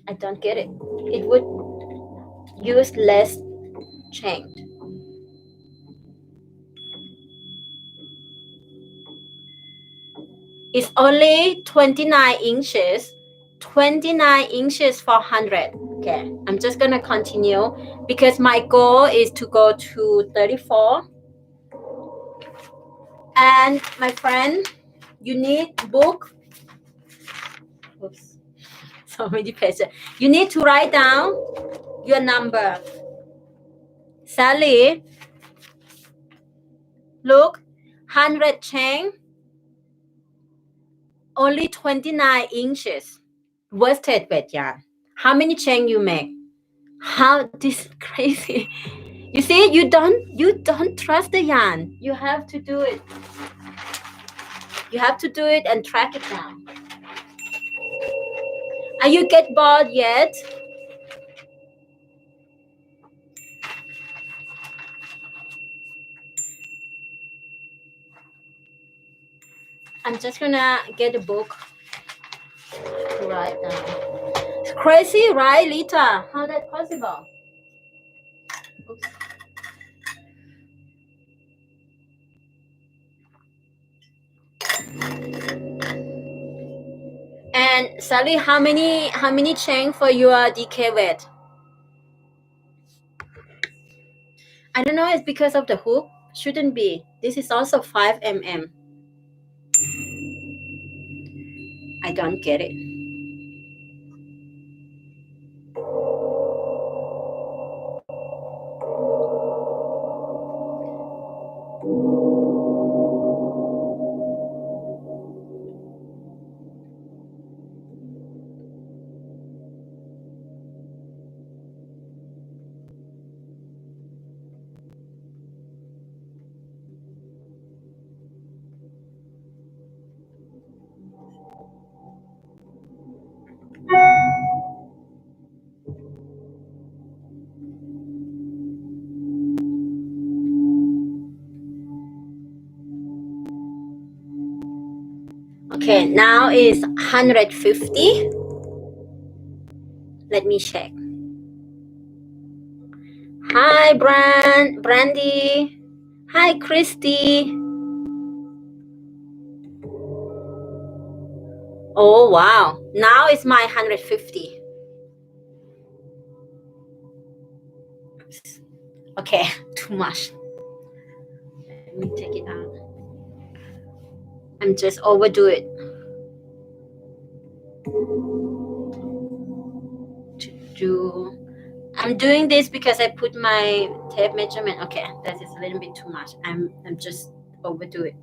I don't get it. It would use less chain. It's only 29 inches. 29 inches for 100. Okay, I'm just gonna continue because my goal is to go to 34. And my friend, you need book. Oops, so many pages. You need to write down your number. Sally, look, 100 chain, only 29 inches. Worsted weight yarn. How many chain you make? How this crazy? You see, you don't trust the yarn. You have to do it. You have to do it and track it down. Are you get bored yet? I'm just gonna get a book to write down. It's crazy, right, Lita? How that possible? Oops. And Sally, how many chain for your DK weight? I don't know. It's because of the hook. Shouldn't be. This is also 5 mm. I don't get it. Okay, now is 150. Let me check. Hi, Brandy. Hi, Christy. Oh, wow. Now it's my 150. Okay, too much. Let me take it out. I'm just overdo it. I'm doing this because I put my tape measurement. Okay, that is a little bit too much. I'm just overdo it.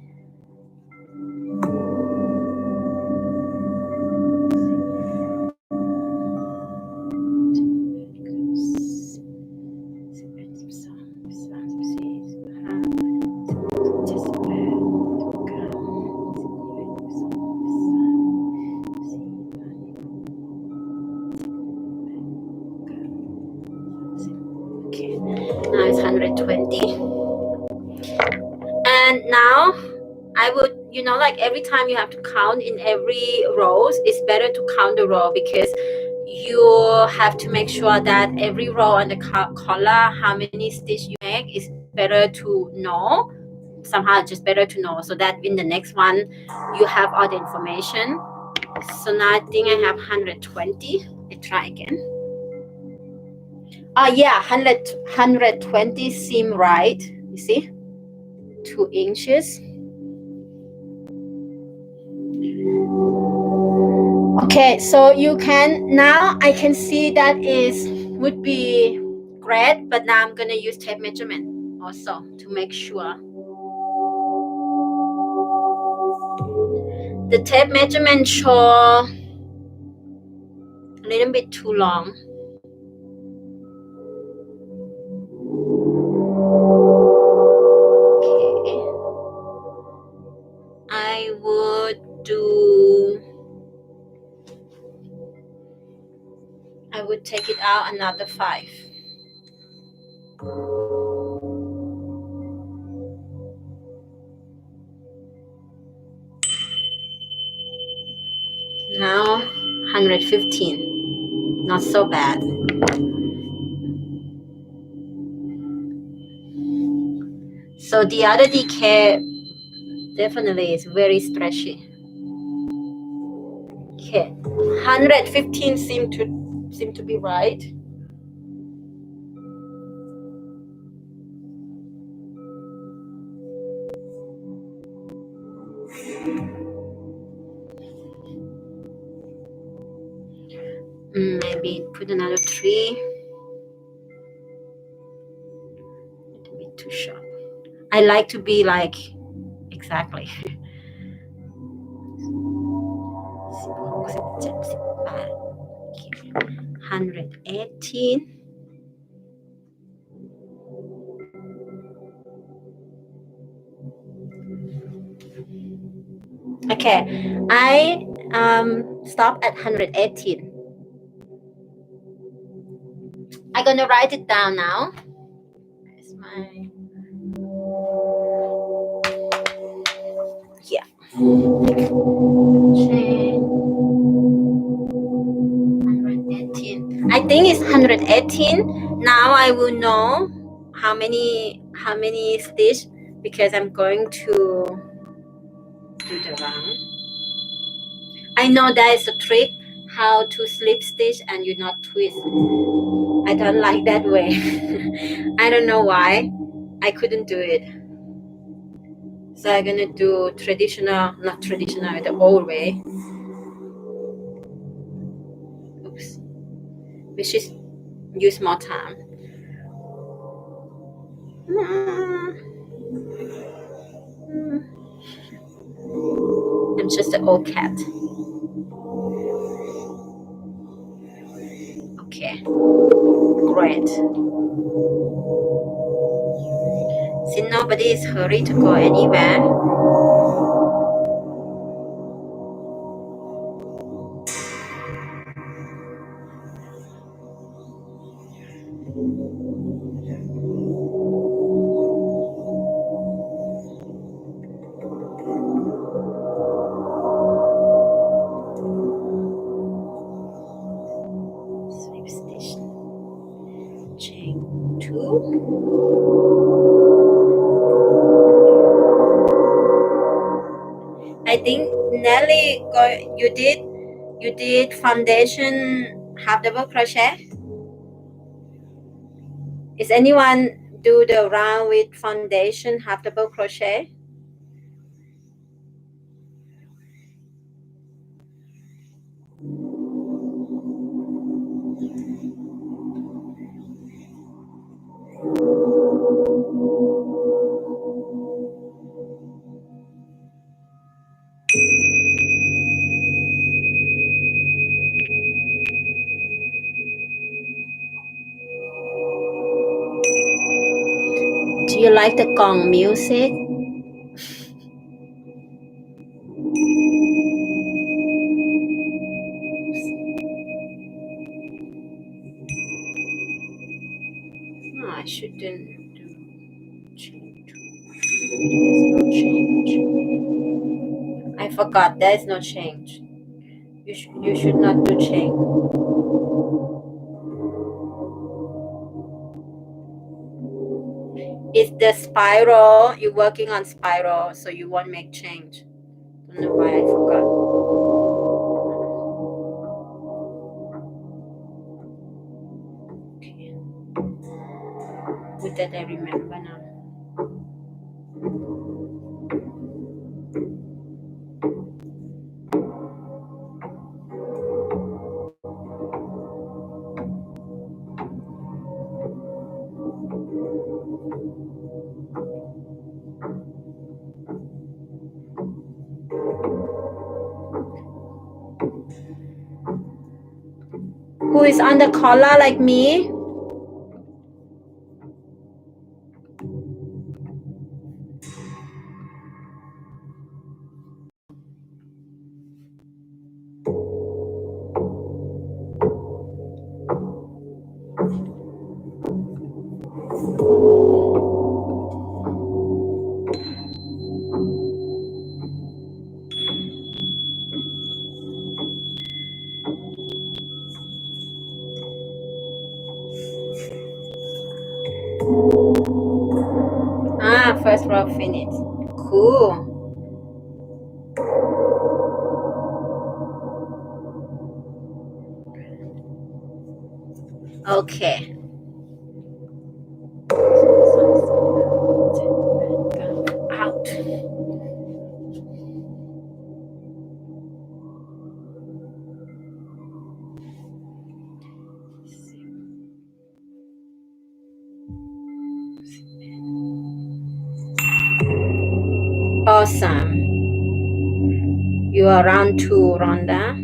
Now it's 120. And now I would you know, like every time you have to count in every rows, it's better to count the row, because you have to make sure that every row on the collar, how many stitch you make, is better to know. Somehow just better to know, so that in the next one you have all the information. So now I think I have 120. I try again. Yeah, 120 seem right. You see, 2 inches. Okay, so you can, now I can see that is would be great, but now I'm gonna use tape measurement also to make sure. The tape measurement show a little bit too long. Okay, I would take it out another 5. Now 115, not so bad. So the other DK definitely is very stretchy. Okay, 115 seem to be right. Maybe put another 3. A bit too sharp. I like to be like exactly. 118. Okay, I stop at 118. I'm gonna write it down now. Where's my, yeah. Chain 118. I think it's 118. Now I will know how many stitch, because I'm going to do the round. I know that is a trick how to slip stitch and you not twist. I don't like that way. I don't know why. I couldn't do it. So I'm gonna do traditional, not traditional, the old way. Oops. Which is use more time. I'm just an old cat. Okay, great. See, nobody is hurry to go anywhere. Slip stitch. Chain 2. I think Nelly, you did foundation half double crochet. Is anyone do the round with foundation half double crochet? Do you like the gong music? No, I shouldn't do change. There's no change. I forgot. There is no change. You should not do chain. It's the spiral. You're working on spiral, so you won't make change. Don't know why I forgot. Okay. With that I remember now. Who is on the collar like me? Ah, first row finished. Cool. Okay. Out. Awesome. You are round 2, Rhonda.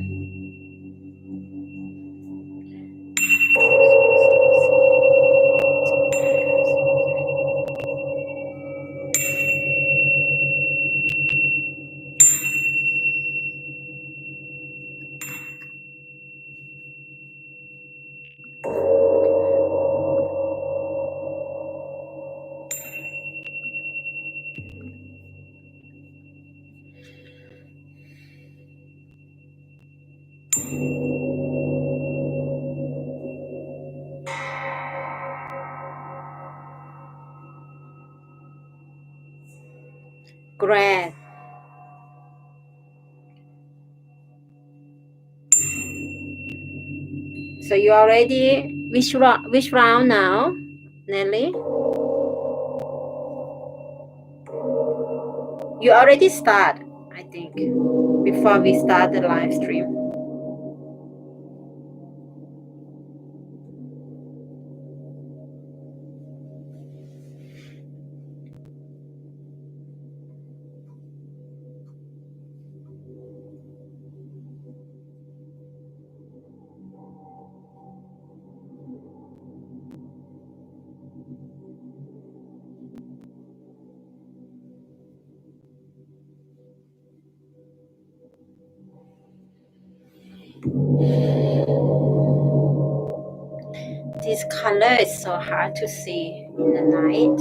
Great. So you already which round now, Nelly? You already start, I think, before we start the live stream. This color is so hard to see in the night.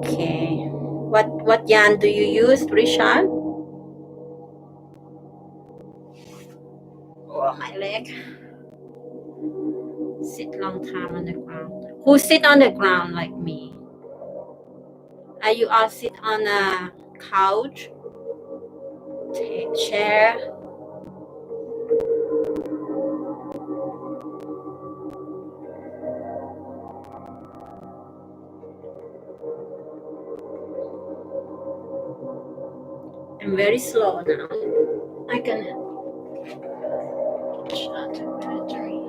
Okay. What yarn do you use, Richard? Oh, my leg. Sit long time on the ground. Who sit on the ground like me? Are you all sit on a couch, chair? I'm very slow now. I can shut the battery.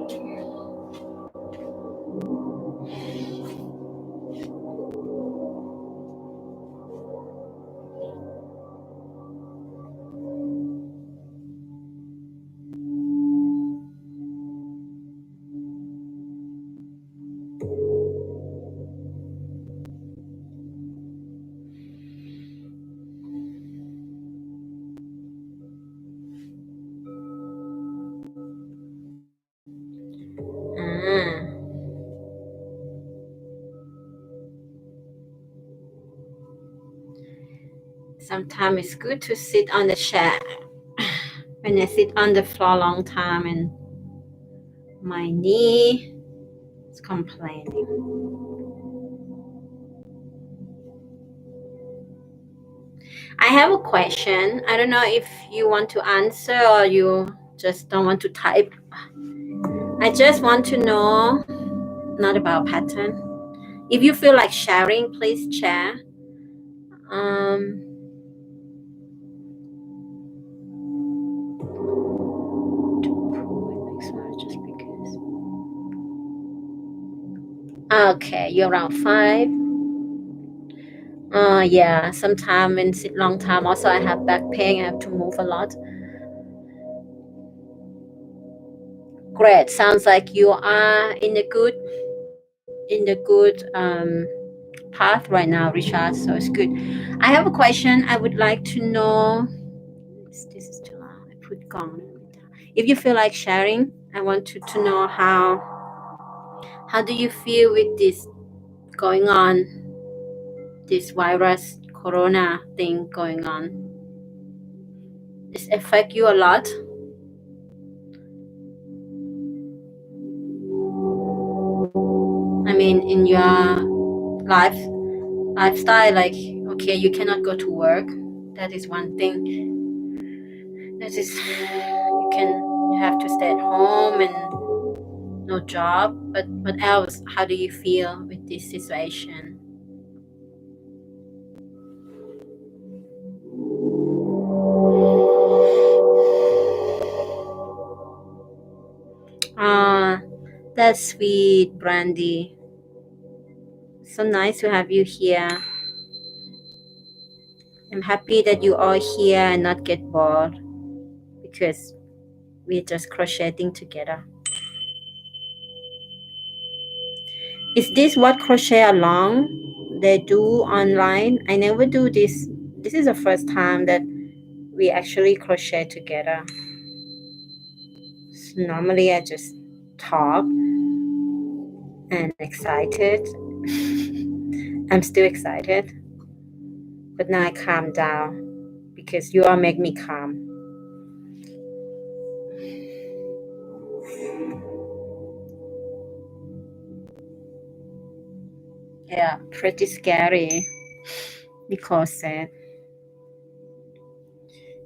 Ah. Sometimes it's good to sit on the chair. When I sit on the floor a long time and my knee is complaining. I have a question. I don't know if you want to answer or you just don't want to type. I just want to know, not about pattern. If you feel like sharing, please share. Okay, you're around 5. Yeah, sometime when sit long time. Also, I have back pain. I have to move a lot. Great. Sounds like you are in the good path right now, Richard. So it's good. I have a question. I would like to know. This is too loud. I put gone. If you feel like sharing, I want to know how do you feel with this going on, this virus, corona thing going on? Does it affect you a lot? I mean, in your lifestyle, like, okay, you cannot go to work. That is one thing. That is, you have to stay at home and no job. But what else? How do you feel with this situation? Ah, that's sweet, Brandy. So nice to have you here. I'm happy that you are here and not get bored because we're just crocheting together. Is this what crochet along they do online? I never do this. This is the first time that we actually crochet together. So normally I just talk and excited. I'm still excited, but now I calm down because you all make me calm. Yeah, pretty scary, Nicole said.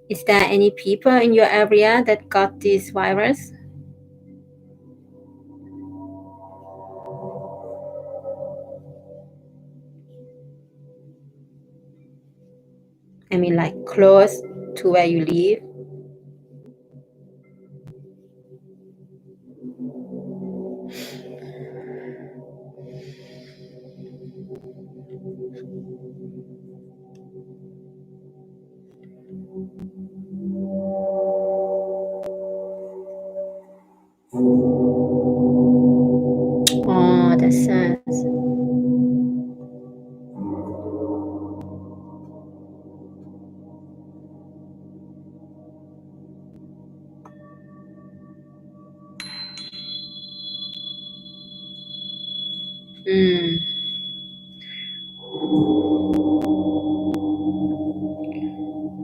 Is there any people in your area that got this virus? I mean, like close to where you live? Oh, that's sad.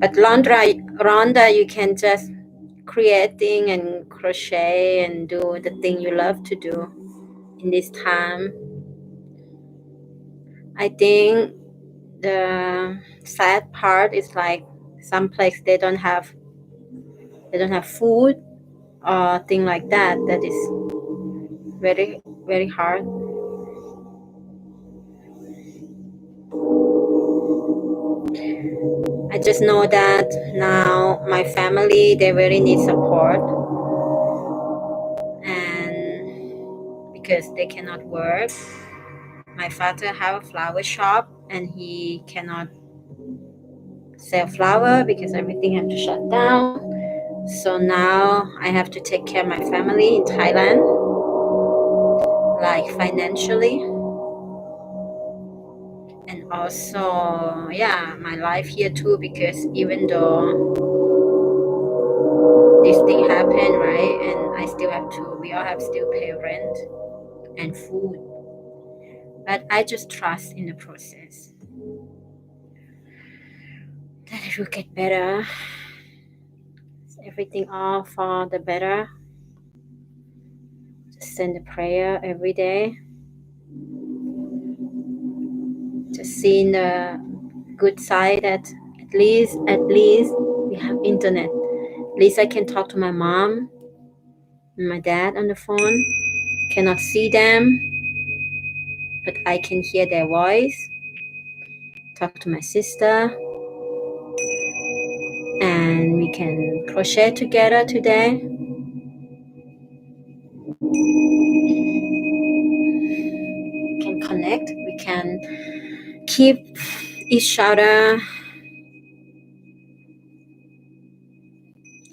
But Rhonda, you can just creating and crochet and do the thing you love to do in this time. I think the sad part is like some place they don't have food or thing like that. That is very, very hard. I just know that now my family, they really need support, and because they cannot work. My father have a flower shop and he cannot sell flower because everything have to shut down. So now I have to take care of my family in Thailand, like financially, and also yeah, my life here too, because even though this thing happened, right, and I still have to, we all have still pay rent and food, but I just trust in the process that it will get better. Everything all for the better. Just send a prayer every day. Just seeing the good side that at least we have internet. At least I can talk to my mom and my dad on the phone. Cannot see them, but I can hear their voice. Talk to my sister, and we can crochet together today. We can connect. We can keep each other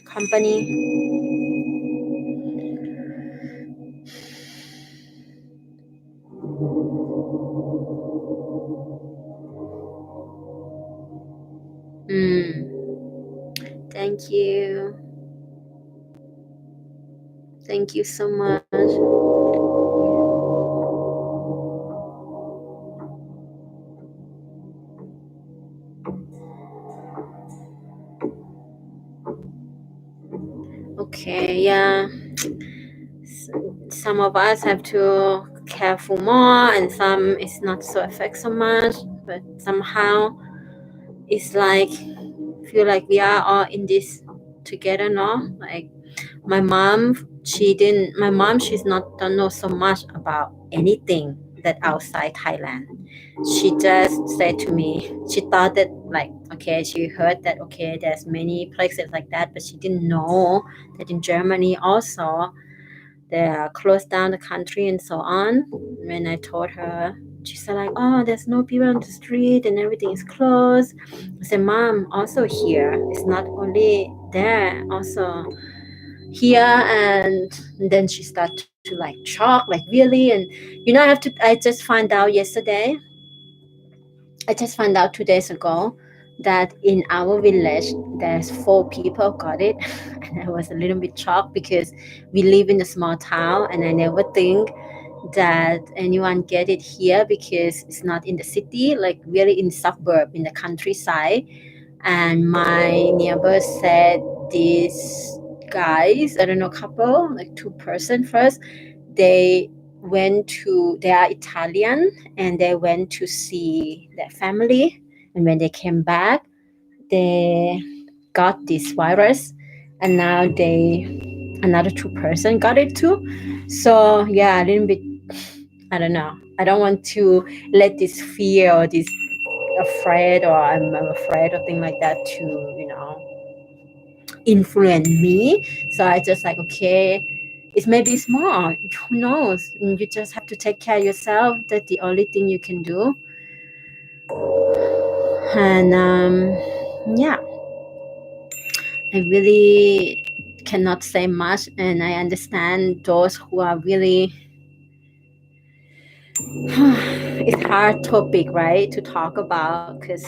company. Thank you. Thank you so much. Okay, yeah. Some of us have to careful more, and some it's not so affect so much. But somehow it's like feel like we are all in this together, no? Like my mom, she's not don't know so much about anything that outside Thailand. She just said to me, she thought that like, okay, she heard that okay, there's many places like that, but she didn't know that in Germany also they are closed down the country and so on. When I told her, she said like, oh, there's no people on the street and everything is closed. I said, Mom, also here, it's not only there, also here. And then she started to like shock, like really. And I just found out yesterday, I just found out 2 days ago that in our village there's 4 people got it. And I was a little bit shocked because we live in a small town and I never think that anyone get it here because it's not in the city, like really in suburb in the countryside. And my neighbor said these guys, I don't know, couple, like 2 person first, they they are Italian and they went to see their family. And when they came back, they got this virus, and now another 2 person got it too. So yeah, a little bit, I don't know. I don't want to let this fear or this afraid or I'm afraid or thing like that to, influence me. So I just like, okay, it's maybe small. Who knows? You just have to take care of yourself. That's the only thing you can do. And yeah, I really cannot say much. And I understand those who are really, it's hard topic, right, to talk about because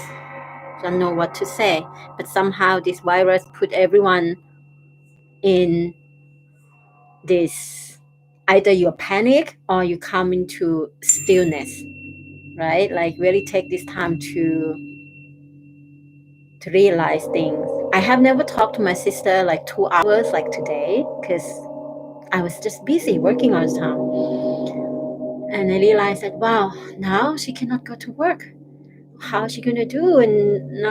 don't know what to say. But somehow this virus put everyone in this, either you panic or you come into stillness, right? Like really take this time to realize things. I have never talked to my sister like 2 hours like today because I was just busy working all the time. And I realized that wow, now she cannot go to work. How is she gonna do? And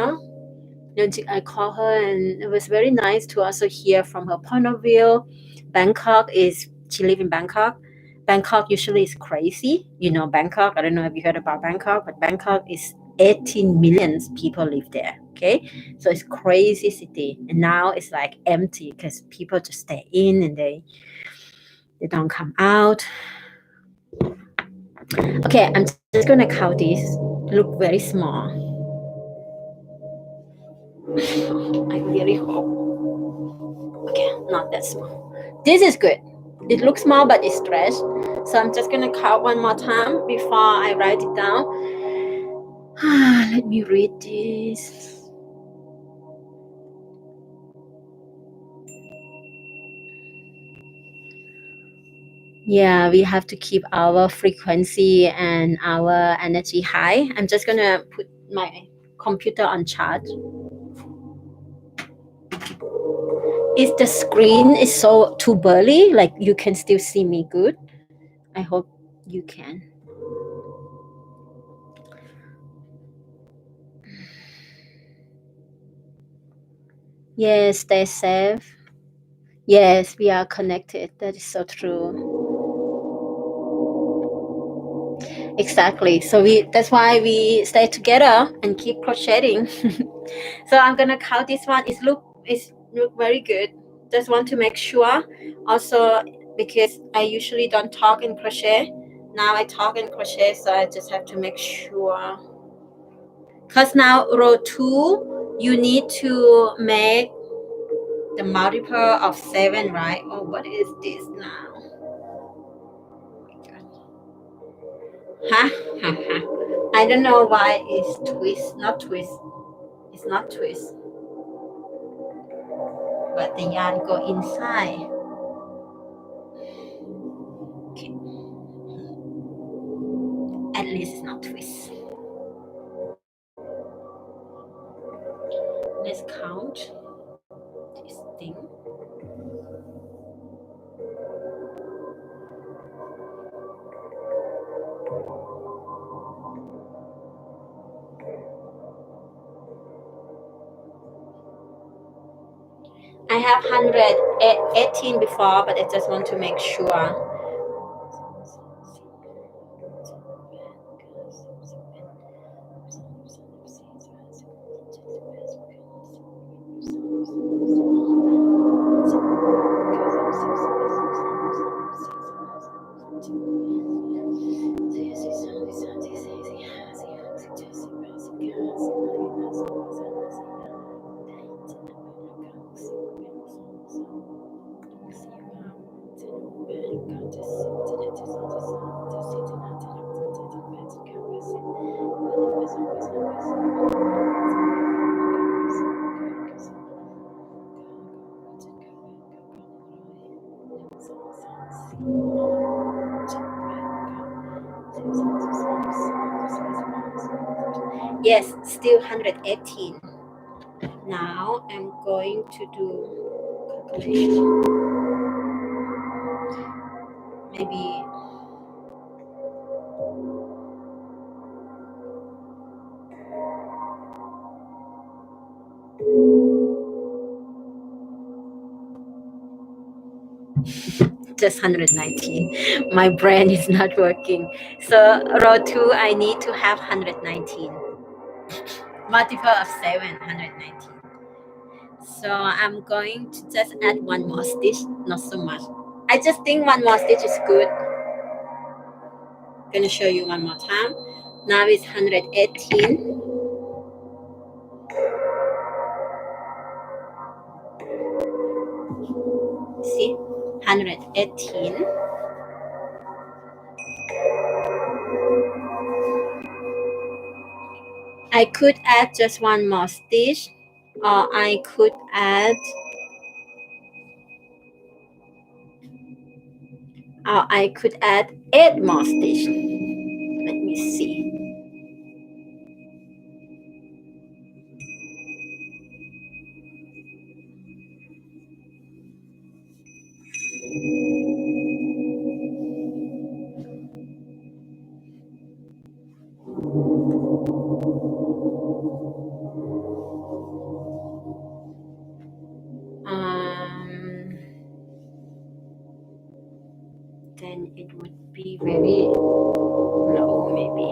I call her, and it was very nice to also hear from her point of view. She live in Bangkok. Bangkok usually is crazy. Bangkok, I don't know if you heard about Bangkok, but Bangkok is 18 million people live there. Okay, so it's crazy city, and now it's like empty because people just stay in and they don't come out. Okay, I'm just gonna count these. Look very small. I really hope. Okay, not that small. This is good. It looks small, but it's stretched. So I'm just gonna count one more time before I write it down. Let me read this. Yeah, we have to keep our frequency and our energy high. I'm just gonna put my computer on charge. Is the screen is so too blurry? Like you can still see me good? I hope you can. Yes, stay safe. Yes, we are connected. That is so true. Exactly. So that's why we stay together and keep crocheting. So I'm gonna count this one. It's look very good. Just want to make sure. Also, because I usually don't talk in crochet. Now I talk in crochet, so I just have to make sure. Because now row 2, you need to make the multiple of 7, right? Oh, what is this now? Huh? I don't know why it's twist, not twist. It's not twist. But the yarn go inside. Okay. At least it's not twist. Let's count this thing. I have 118 before, but I just want to make sure. Yes, still 118. Now I'm going to do calculation. Maybe just 119. My brain is not working. So row 2, I need to have 119. Multiple of 7, 119. So I'm going to just add one more stitch, not so much. I just think one more stitch is good. Gonna show you one more time. Now it's 118. See, 118. I could add just one more stitch, or I could add, or I could add 8 more stitch. Let me see. Then it would be very low, maybe.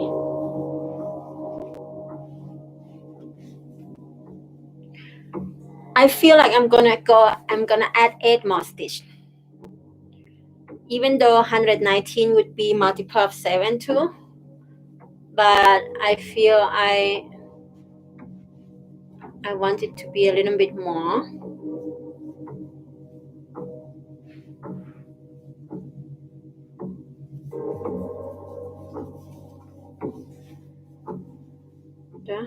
I feel like I'm gonna add 8 more stitch. Even though 119 would be multiple of 7 too, but I feel I want it to be a little bit more. Yeah.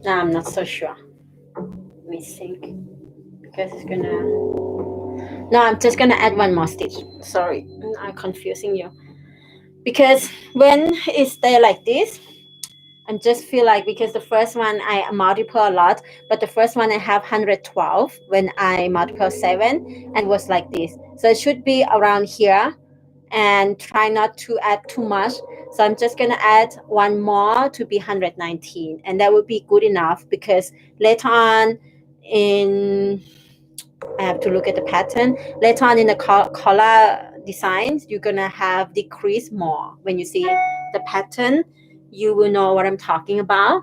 No, I'm not so sure. Let me think. Because it's gonna... No, I'm just gonna add 1 more stitch. Sorry, I'm confusing you. Because when it's there like this, I just feel like, because the first one I multiple a lot, but the first one I have 112 when I multiple 7 and was like this. So it should be around here, and try not to add too much. So I'm just gonna add 1 more to be 119, and that would be good enough, because later on in... I have to look at the pattern. Later on in the collar designs, you're gonna have decrease more. When you see the pattern, you will know what I'm talking about.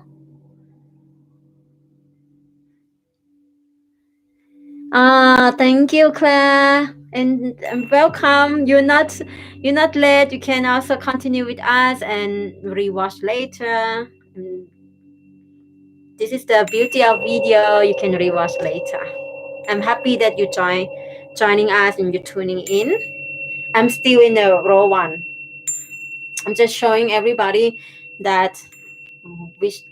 Thank you, Claire, and welcome. You're not late. You can also continue with us and rewatch later. This is the beauty of video. You can rewatch later. I'm happy that you joining us and you're tuning in. I'm still in the row 1. I'm just showing everybody that which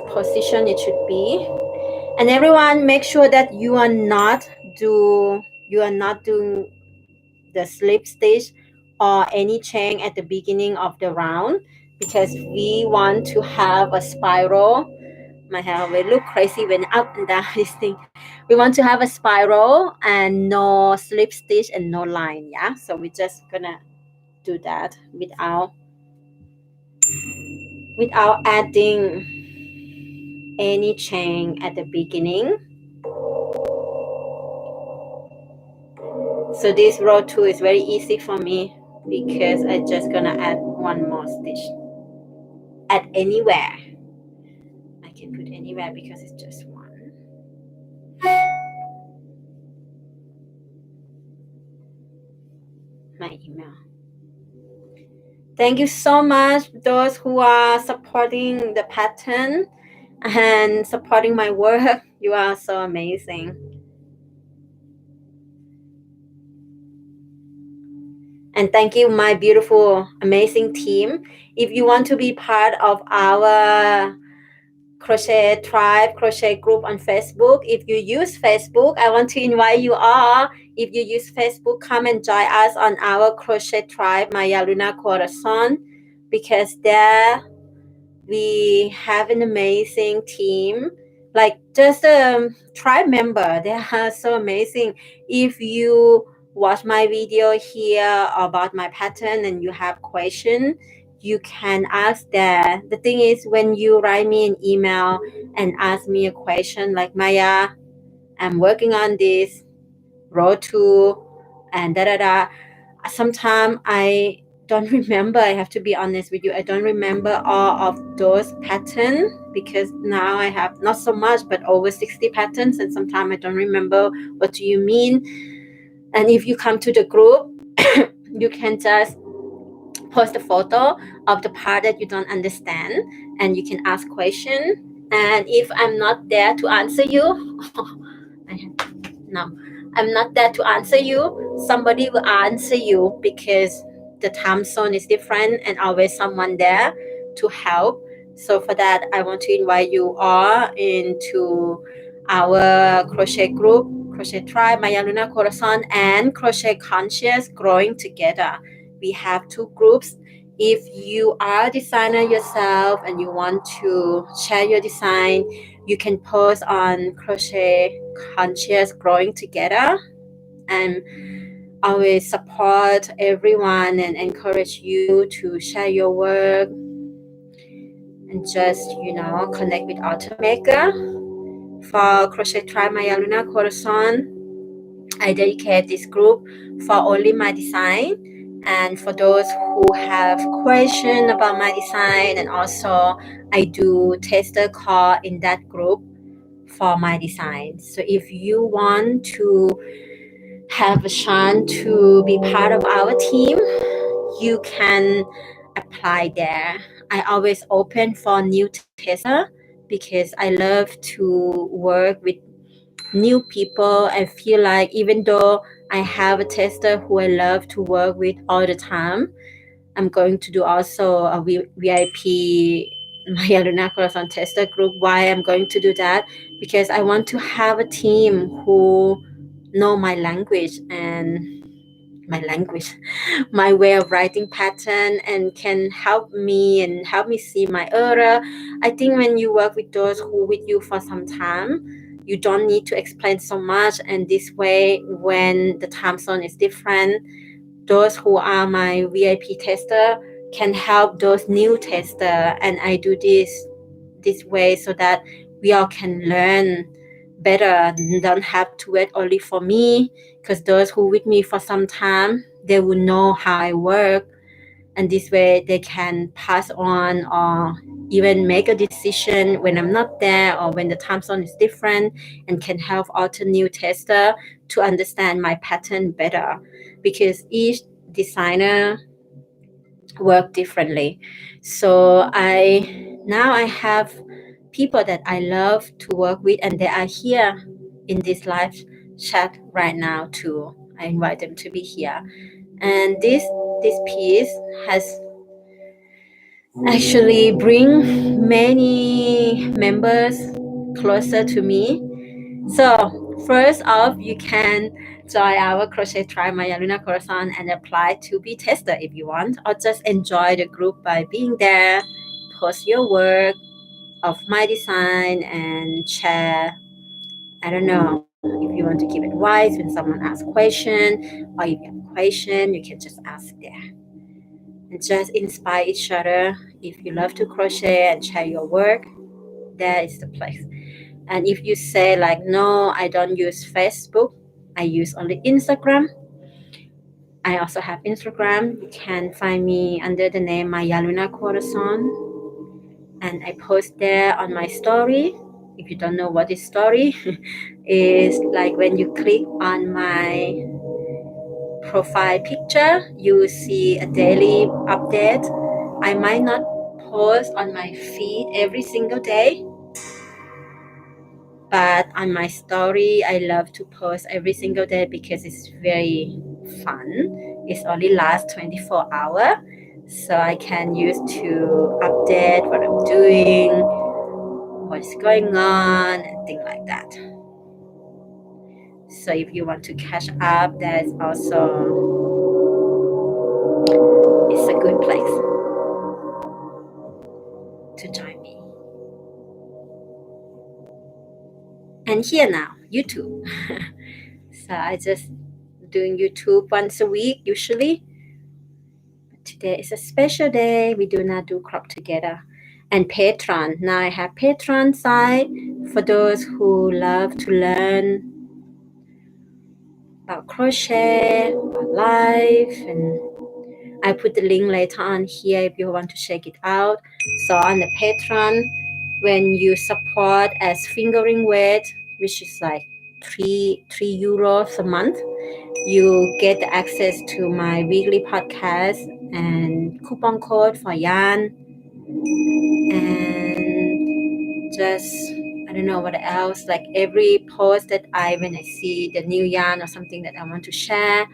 position it should be. And everyone, make sure that you are not doing the slip stitch or any chain at the beginning of the round, because we want to have a spiral. My hair will look crazy when up and down this thing. We want to have a spiral and no slip stitch and no line. Yeah, so we're just gonna do that without adding any chain at the beginning. So this row 2 is very easy for me, because I just gonna add 1 more stitch at anywhere. I can put anywhere because it's just 1. My email. Thank you so much, those who are supporting the pattern and supporting my work. You are so amazing. And thank you, my beautiful, amazing team. If you want to be part of our crochet tribe, crochet group on Facebook, if you use Facebook, I want to invite you all. If you use Facebook, come and join us on our crochet tribe, MayaLunaCorazon, because there we have an amazing team, like just a tribe member. They are so amazing. If you watch my video here about my pattern and you have question, you can ask there. The thing is, when you write me an email and ask me a question like, Maya, I'm working on this row 2 and sometimes I don't remember. I have to be honest with you. I don't remember all of those patterns, because now I have not so much, but over 60 patterns, and sometimes I don't remember what do you mean. And if you come to the group, you can just post a photo of the part that you don't understand, and you can ask questions. And if I'm not there to answer you, no, I'm not there to answer you, somebody will answer you, because the time zone is different and always someone there to help. So for that, I want to invite you all into our crochet group, crochet tribe, MayaLunaCorazon, and crochet conscious growing together. We have 2 groups. If you are a designer yourself and you want to share your design, you can post on crochet conscious growing together, and always support everyone and encourage you to share your work and just connect with author maker. For Crochet Try MayaLunaCorazon, I dedicate this group for only my design and for those who have question about my design, and also I do tester call in that group for my design. So if you want to have a chance to be part of our team, you can apply there. I always open for new tester because I love to work with new people. I feel like even though I have a tester who I love to work with all the time, I'm going to do also a VIP MayaLunaCorazon tester group. Why I'm going to do that? Because I want to have a team who know my language and my language, my way of writing pattern, and can help me see my error. I think when you work with those who with you for some time, you don't need to explain so much, and this way when the time zone is different, those who are my VIP tester can help those new tester, and I do this way so that we all can learn better. Don't have to wait only for me, because those who with me for some time, they will know how I work, and this way they can pass on or even make a decision when I'm not there or when the time zone is different, and can help other new tester to understand my pattern better, because each designer work differently. So I have people that I love to work with, and they are here in this live chat right now too. I invite them to be here. And this piece has actually bring many members closer to me. So first off, you can join our Crochet Try MayaLunaCorazon and apply to be tester if you want, or just enjoy the group by being there, post your work of my design and share. I don't know if you want to give advice when someone asks question, or if you have a question, you can just ask there. And just inspire each other. If you love to crochet and share your work, there is the place. And if you say like, no, I don't use Facebook, I use only Instagram. I also have Instagram. You can find me under the name MayaLunaCorazon. And I post there on my story. If you don't know what is story, is like when you click on my profile picture, you will see a daily update. I might not post on my feed every single day, but on my story, I love to post every single day because it's very fun. It's only lasts 24 hours, so I can use to update what I'm doing, what's going on, and things like that. So if you want to catch up, that's also it's a good place to join me. And here now, YouTube. So I just doing YouTube once a week usually. Today is a special day. We do not do crop together. And Patron. Now I have Patron side for those who love to learn about crochet, about life, and I put the link later on here if you want to check it out. So on the Patron, when you support as fingering weight, which is like three euros a month, you get access to my weekly podcast and coupon code for yarn, and just I don't know what else, like every post that when I see the new yarn or something that I want to share,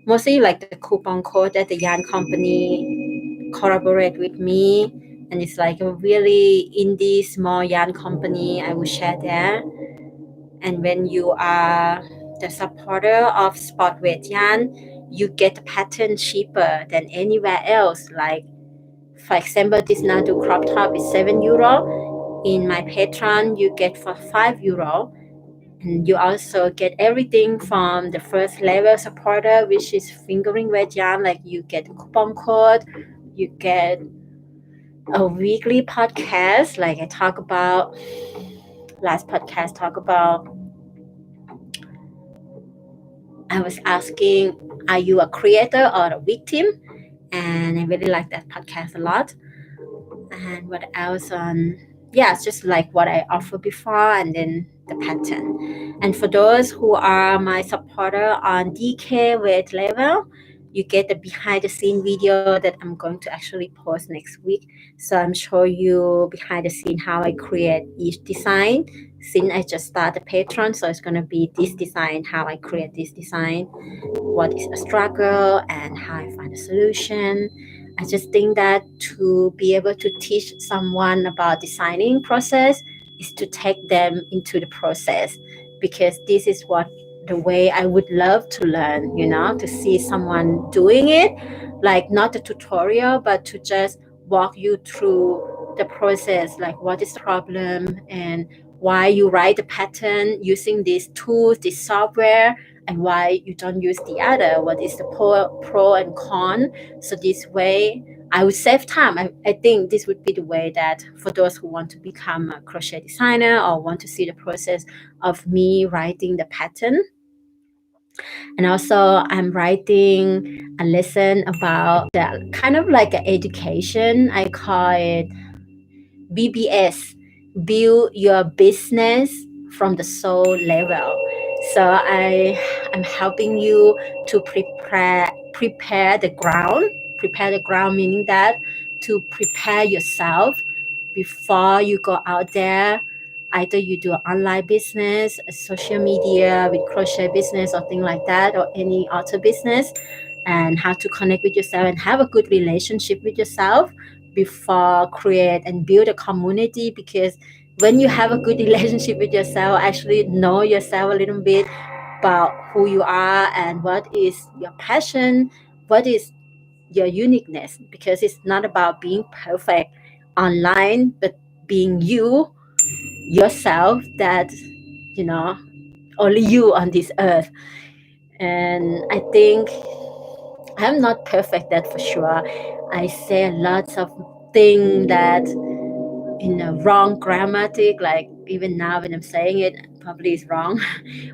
mostly like the coupon code that the yarn company collaborate with me, and it's like a really indie small yarn company, I will share there. And when you are the supporter of spot weight yarn, you get the pattern cheaper than anywhere else. Like for example, this Nadu crop top is 7 euro. In my Patron, you get for 5 euro. And you also get everything from the first level supporter, which is fingering weight yarn. Like you get a coupon code, you get a weekly podcast, like I talk about last podcast talk about, I was asking, are you a creator or a victim? And I really like that podcast a lot. And what else on, yeah, it's just like what I offered before, and then the pattern. And for those who are my supporter on DK weight level, you get the behind the scene video that I'm going to actually post next week. So I'm show you behind the scene how I create each design since I just started Patron. So it's going to be this design, how I create this design, what is a struggle, and how I find a solution. I just think that to be able to teach someone about designing process is to take them into the process, because this is what the way I would love to learn, to see someone doing it, like not a tutorial, but to just walk you through the process, like what is the problem and why you write the pattern using these tools, this software, and why you don't use the other, what is the pro and con. So this way I would save time. I think this would be the way that for those who want to become a crochet designer or want to see the process of me writing the pattern. And also I'm writing a lesson about the kind of like an education. I call it BBS, build your business from the soul level. So I'm helping you to prepare the ground. Prepare the ground meaning that to prepare yourself before you go out there. Either you do online business, a social media with crochet business or thing like that, or any other business, and how to connect with yourself and have a good relationship with yourself before create and build a community. Because when you have a good relationship with yourself, actually know yourself a little bit about who you are and what is your passion, what is your uniqueness, because it's not about being perfect online, but being you yourself, that you know only you on this earth. And I think I'm not perfect, that for sure. I say lots of things that in a wrong grammatic, like even now when I'm saying it, probably is wrong.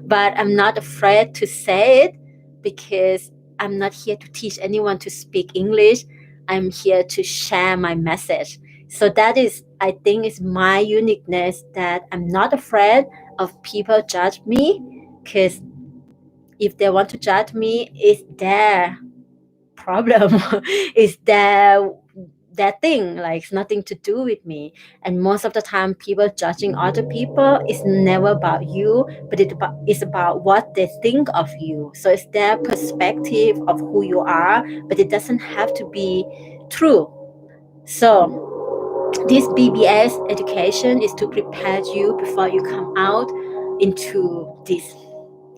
But I'm not afraid to say it, because I'm not here to teach anyone to speak English. I'm here to share my message. So that is, I think, is my uniqueness, that I'm not afraid of people judge me, because if they want to judge me, it's their problem. It's their thing, like it's nothing to do with me. And most of the time people judging other people is never about you, but it's about what they think of you. So it's their perspective of who you are, but it doesn't have to be true. So this BBS education is to prepare you before you come out into this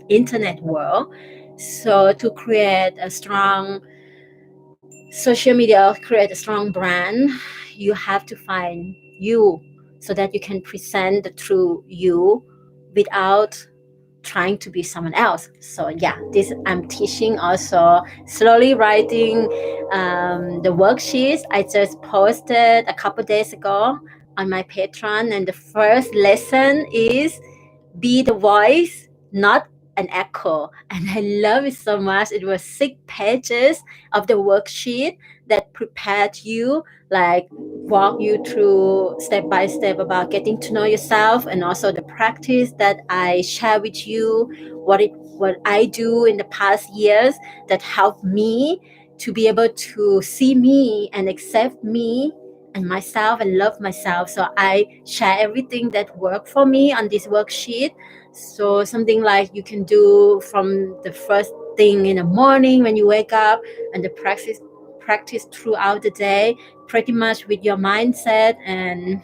internet world. So to create a strong social media, create a strong brand, you have to find you, so that you can present the true you without trying to be someone else. So yeah, this I'm teaching also, slowly writing the worksheets. I just posted a couple days ago on my Patron, and the first lesson is be the voice, not an echo. And I love it so much. It was 6 pages of the worksheet that prepared you, like walk you through step by step about getting to know yourself, and also the practice that I share with you, what I do in the past years that helped me to be able to see me and accept me and myself and love myself. So I share everything that worked for me on this worksheet. So something like you can do from the first thing in the morning when you wake up, and the practice throughout the day, pretty much with your mindset. And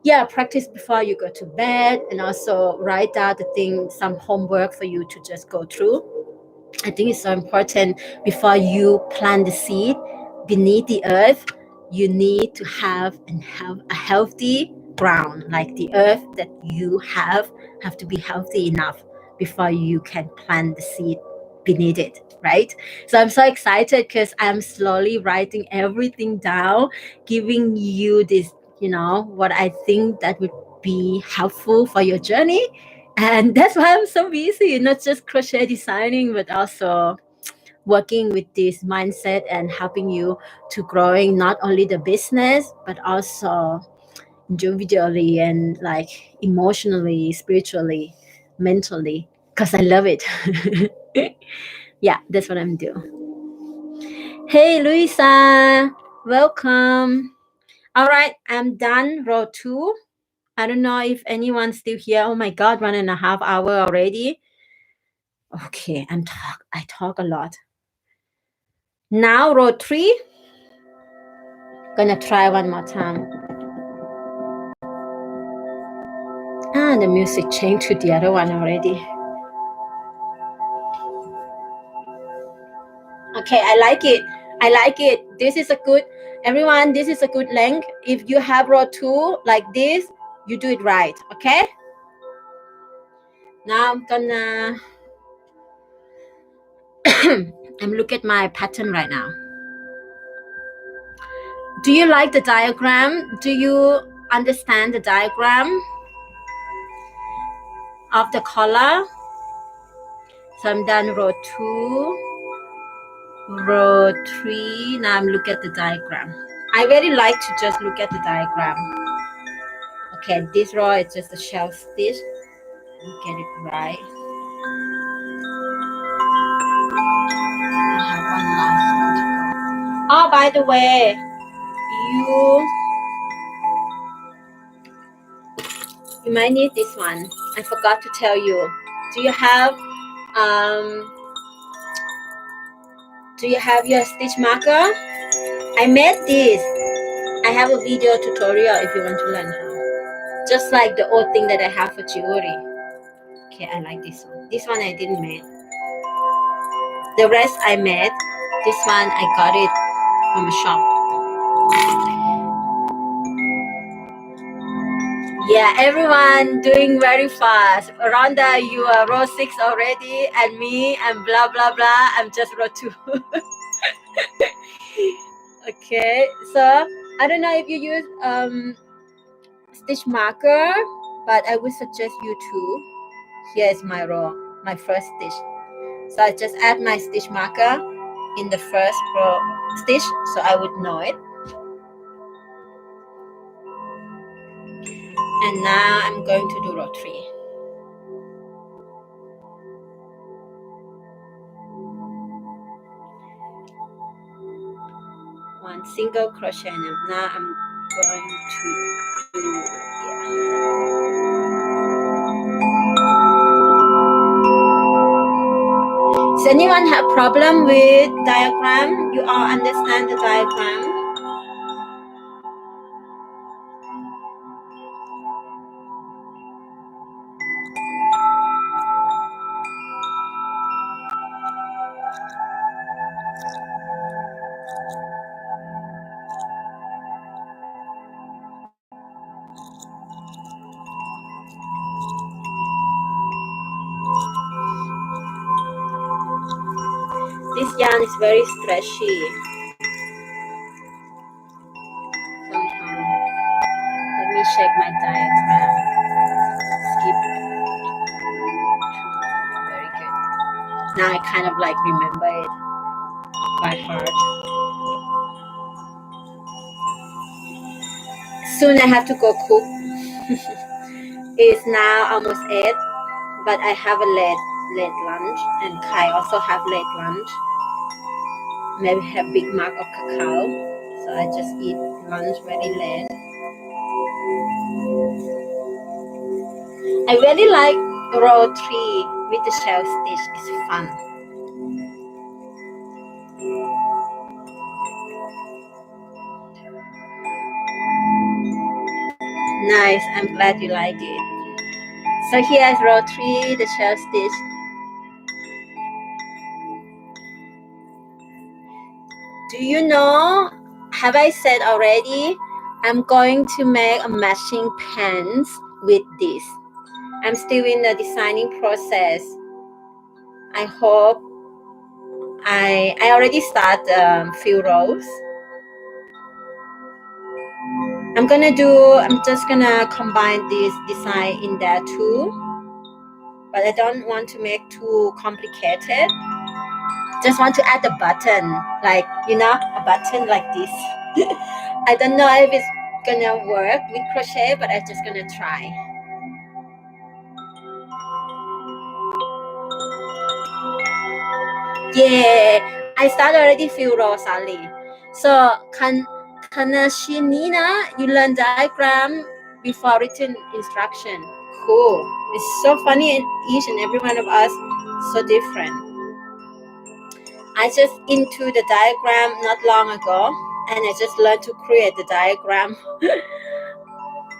yeah, practice before you go to bed, and also write down the thing, some homework for you to just go through. I think it's so important. Before you plant the seed beneath the earth, you need to have a healthy ground. Like the earth that you have to be healthy enough before you can plant the seed beneath it, right? So I'm so excited because I'm slowly writing everything down, giving you this, what I think that would be helpful for your journey. And that's why I'm so busy, not just crochet designing, but also working with this mindset and helping you to growing not only the business, but also individually and like emotionally, spiritually, mentally, because I love it. Yeah, that's what I'm doing. Hey, Luisa, welcome. All right, I'm done row 2. I don't know if anyone's still here. Oh my God, 1.5 hours already. Okay, I talk a lot. Now row 3. Gonna try one more time. The music changed to the other one already. Okay, I like it. I like it. This is a good, everyone, this is a good length. If you have row 2 like this, you do it right, okay? Now I'm gonna, I'm looking at my pattern right now. Do you like the diagram? Do you understand the diagram of the color? So I'm done row 2, row 3. Now I'm looking at the diagram. I very like to just look at the diagram. Okay, this row is just a shell stitch. Get it right. I have one last one to go. Oh, by the way, you might need this one. I forgot to tell you. Do you have your stitch marker? I made this. I have a video tutorial if you want to learn how. Just like the old thing that I have for jewelry. Okay, I like this one. This one I didn't make. The rest I made. This one I got it from a shop. Yeah, everyone doing very fast. Rhonda, you are row 6 already, and me, and blah blah blah. I'm just row 2. Okay, so I don't know if you use stitch marker, but I would suggest you to. Here is my row, my first stitch. So I just add my stitch marker in the first row stitch, so I would know it. And now I'm going to do row 3. One single crochet, and now I'm going to do, Does anyone have problem with diagram? You all understand the diagram? This yarn is very stretchy. Somehow. Let me check my diagram. Skip. Very good. Now I kind of like remember it by heart. Soon I have to go cook. It's now almost 8, but I have a late lunch, and Kai also have late lunch. Maybe have big mug of cacao, so I just eat lunch very late. I really like row 3 with the shell stitch. It's fun. Nice, I'm glad you like it. So here's row 3, the shell stitch. Do you know, have I said already, I'm going to make a matching pants with this. I'm still in the designing process. I hope I already start a few rows. I'm just gonna combine this design in there too, but I don't want to make too complicated. Just want to add a button, like, a button like this. I don't know if it's gonna work with crochet, but I'm just gonna try. Yeah, I start already feel raw, Sally. So, Kanashinina, you learn diagram before written instruction. Cool. It's so funny, and each and every one of us so different. I just into the diagram not long ago, and I just learned to create the diagram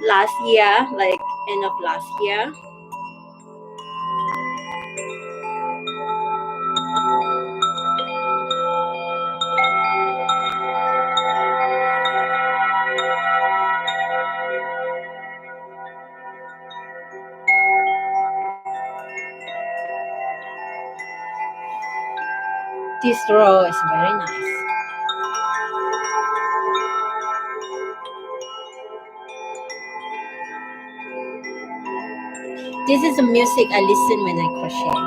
last year, like end of last year. This row is very nice. This is the music I listen when I crochet.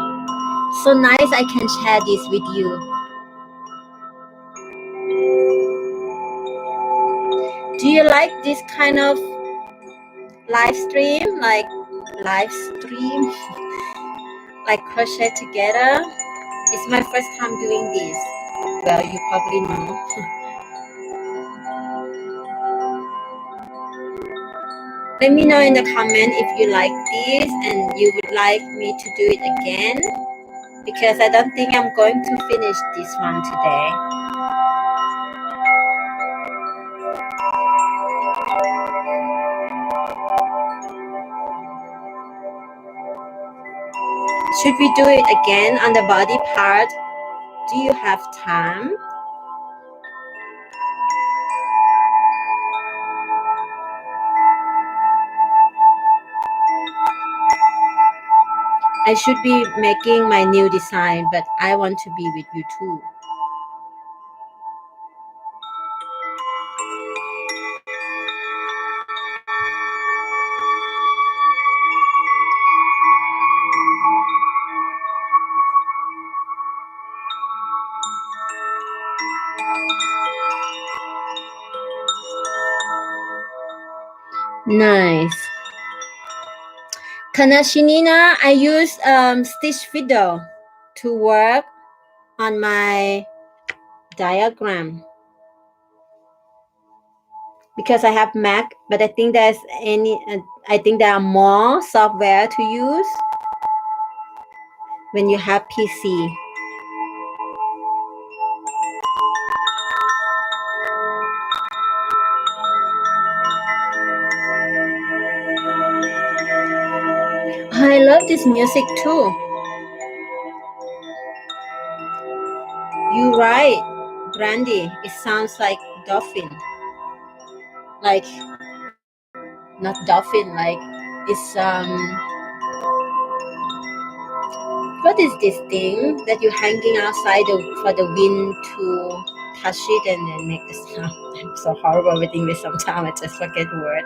So nice I can share this with you. Do you like this kind of live stream? Like crochet together? It's my first time doing this. Well, you probably know. Let me know in the comment if you like this and you would like me to do it again, because I don't think I'm going to finish this one today. Should we do it again on the body part? Do you have time? I should be making my new design, but I want to be with you too. Nice. Kanashinina, I use stitch fiddle to work on my diagram because I have Mac, but I think there are more software to use when you have PC. I love this music too. You're right, Brandy. It sounds like dolphin. Like, not dolphin, like it's what is this thing that you're hanging outside for the wind to touch it and then make the sound? I'm so horrible with English sometimes. I just forget the word.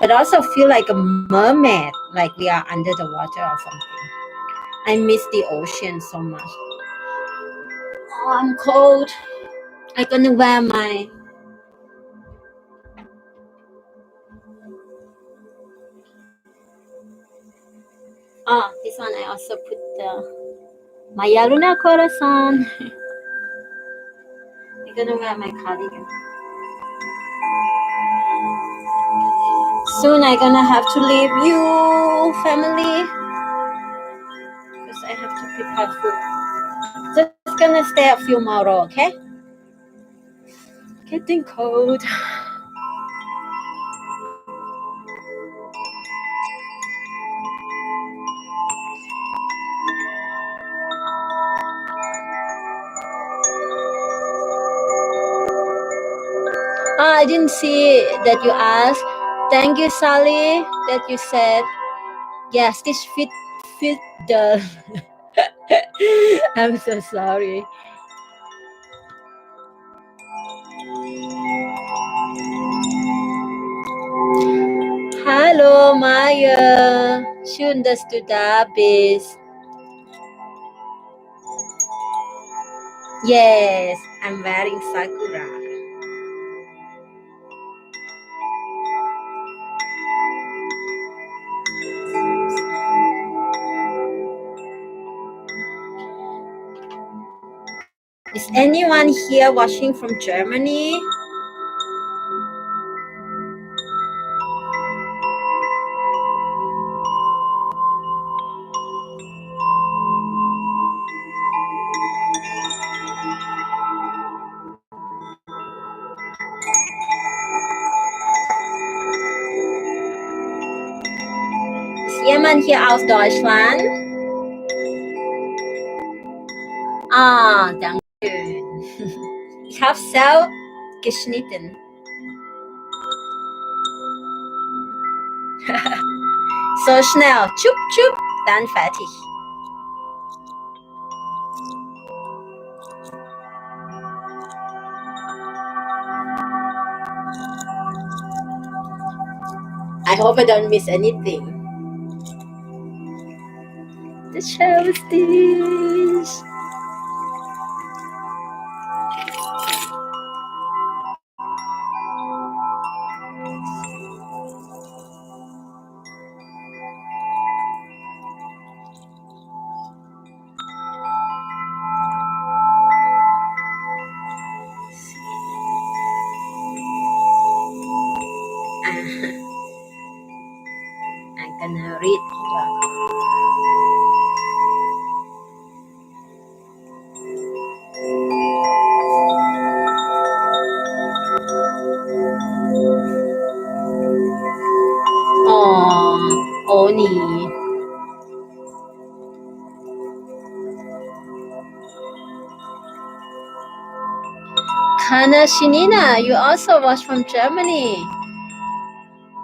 But also feel like a mermaid, like we are under the water or something. I miss the ocean so much. Oh, I'm cold. I'm gonna wear my this one I also put the MayaLunaCorazon. I'm gonna wear my cardigan. Soon I'm gonna have to leave you, family, because I have to prepare food. Just gonna stay a few more, okay? Getting cold. I didn't see that you asked. Thank you, Sally, that you said. Yeah, stitch fit the I'm so sorry. Hallo Maya, schön, dass du da bist. Yes, I'm wearing sakura. Is anyone here watching from Germany? Ist jemand hier aus Deutschland? Ah, danke schön. Ich habe selbst geschnitten. So schnell. Tschup, tschup, dann fertig. I hope I don't miss anything. The Chelsea. I'm gonna read. Oh, Oni. Kana Shinina, you also watch from Germany.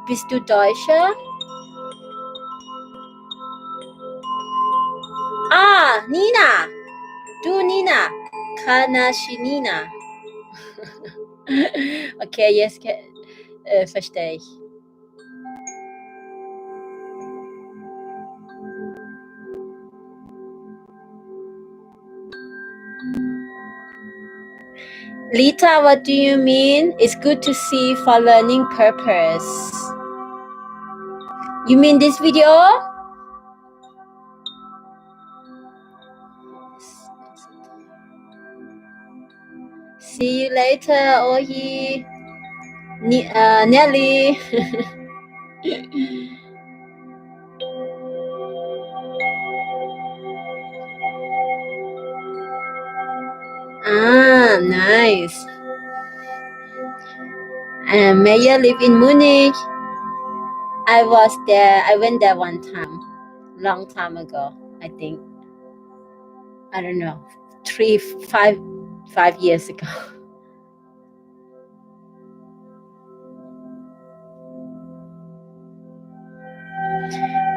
Bist du Deutscher? Ah, Nina. Du Nina. Kana Shinina. Okay, jetzt verstehe ich. Lita, what do you mean? It's good to see for learning purpose. You mean this video? See you later, Ohi. Nelly. Ah, nice. Maya live in Munich. I was there. I went there one time, long time ago. I think. I don't know, 5 years ago.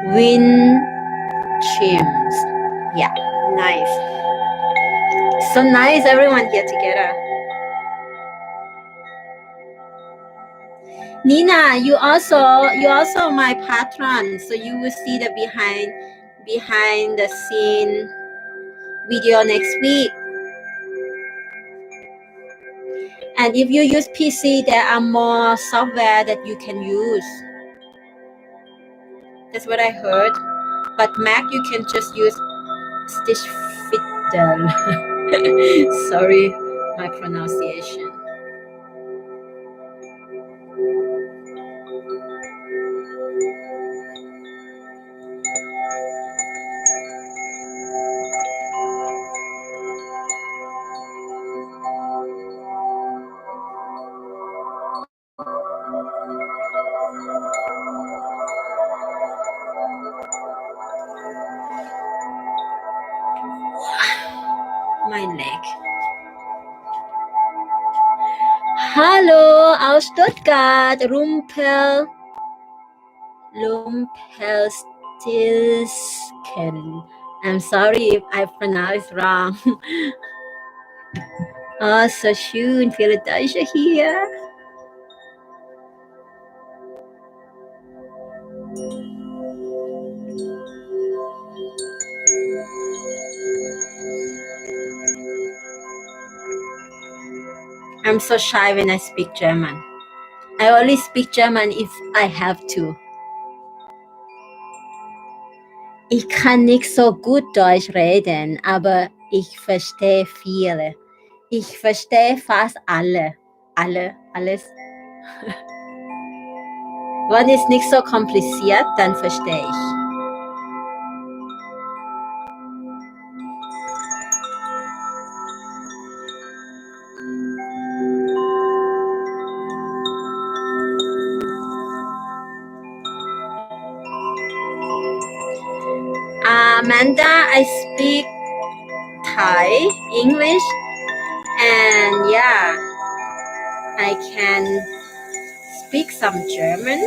Wind chimes. Yeah, nice. So nice, everyone here together. Nina, you also my patron, so you will see the behind the scene video next week. And if you use PC, there are more software that you can use. That's what I heard. But Mac, you can just use Stitch Fiddle. Sorry, my pronunciation. My neck. Hallo aus Stuttgart, Rumpelstilzchen. I'm sorry if I pronounced wrong. Oh, so schön, Philadelphia here. I'm so shy when I speak German. I only speak German if I have to. Ich kann nicht so gut Deutsch reden, aber ich verstehe viele. Ich verstehe fast alle. Alles. Wenn es nicht so kompliziert, dann verstehe ich. Amanda, I speak Thai, English, and yeah, I can speak some German.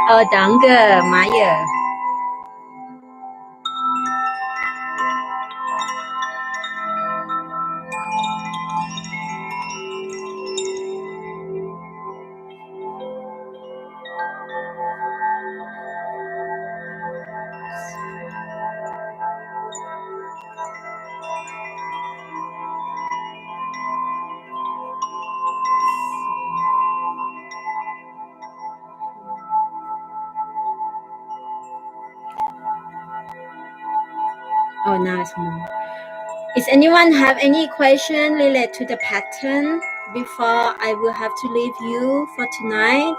Oh, danke, Maya. Oh, now it's more. Is anyone have any question related to the pattern before I will have to leave you for tonight?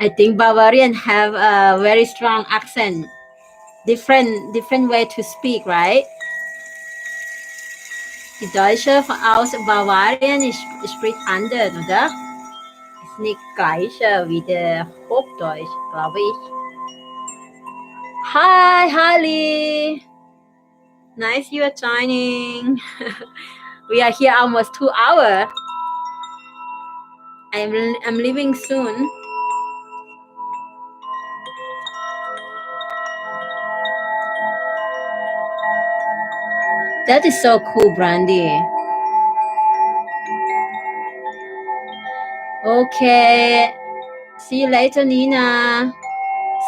I think Bavarian have a very strong accent. Different way to speak, right? Die Deutsche aus Bavaria spricht anders, oder? Ist nicht gleich wie der Hochdeutsch, glaube ich. Hi, Holly. Nice you are joining. We are here almost 2 hours. I'm leaving soon. That is so cool, Brandy. Okay. See you later, Nina.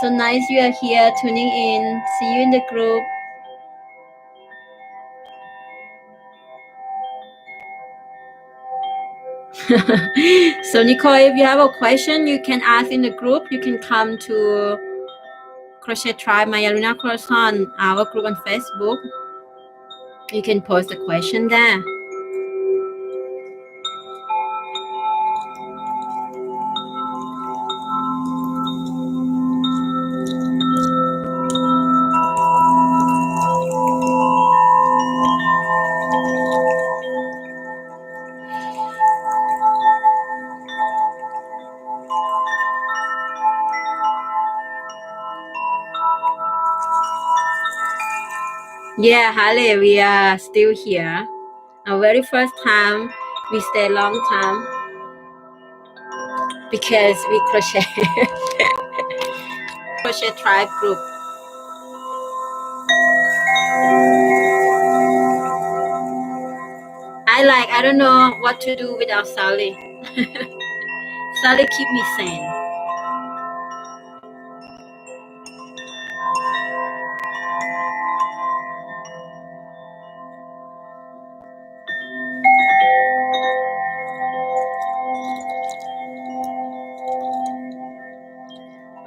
So nice you are here tuning in. See you in the group. So Nicole, if you have a question, you can ask in the group. You can come to Crochet Tribe MayaLunaCorazon, our group on Facebook. You can post the question there. Yeah, Halle, we are still here. Our very first time, we stay long time because we crochet. Crochet Tribe group. I don't know what to do without Sally. Sally keep me sane.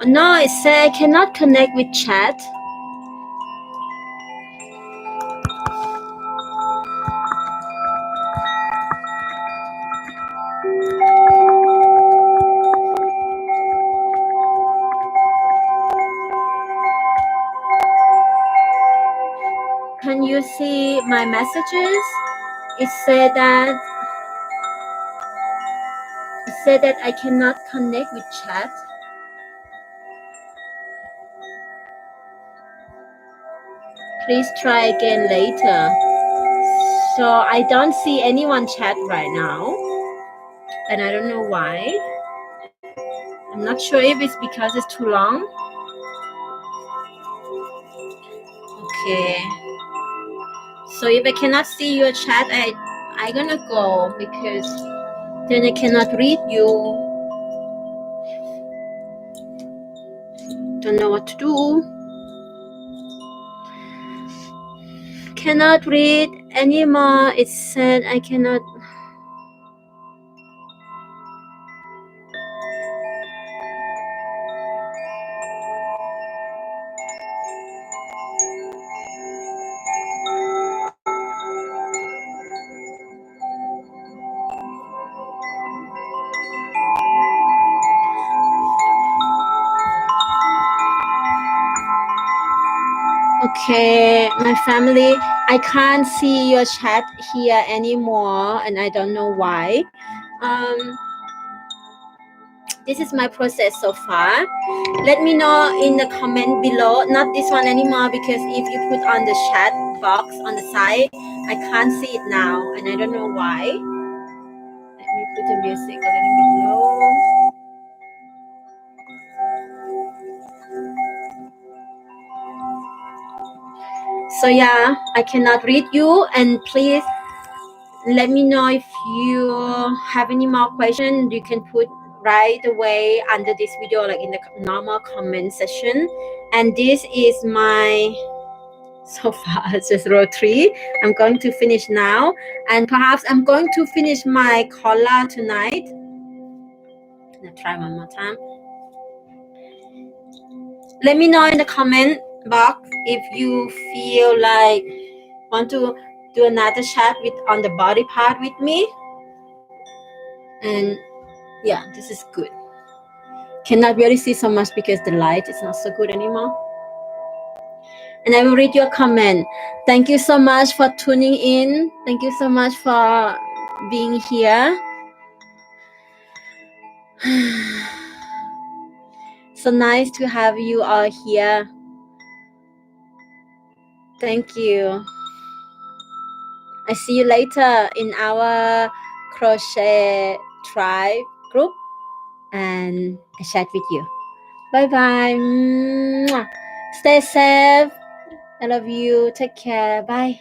No, it said cannot connect with chat. Can you see my messages? it said that I cannot connect with chat. Please try again later. So I don't see anyone chat right now, and I don't know why. I'm not sure if it's because it's too long. Okay. So if I cannot see your chat, I gonna go because then I cannot read you. Don't know what to do. Cannot read anymore. It said I cannot. Okay, my family, I can't see your chat here anymore, and I don't know why. This is my process so far. Let me know in the comment below. Not this one anymore, because if you put on the chat box on the side, I can't see it now, and I don't know why. Let me put the music a little bit low. So yeah, I cannot read you, and please let me know if you have any more questions. You can put right away under this video, like in the normal comment section. And this is my, so far it's just row 3. I'm going to finish now, and perhaps I'm going to finish my collar tonight. I'll try one more time. Let me know in the comment box if you feel like want to do another chat with on the body part with me. And yeah, this is good. Cannot really see so much because the light is not so good anymore. And I will read your comment. Thank you so much for tuning in. Thank you so much for being here. So nice to have you all here. Thank you. I see you later in our crochet tribe group, and I chat with you. Bye bye. Stay safe. I love you. Take care. Bye.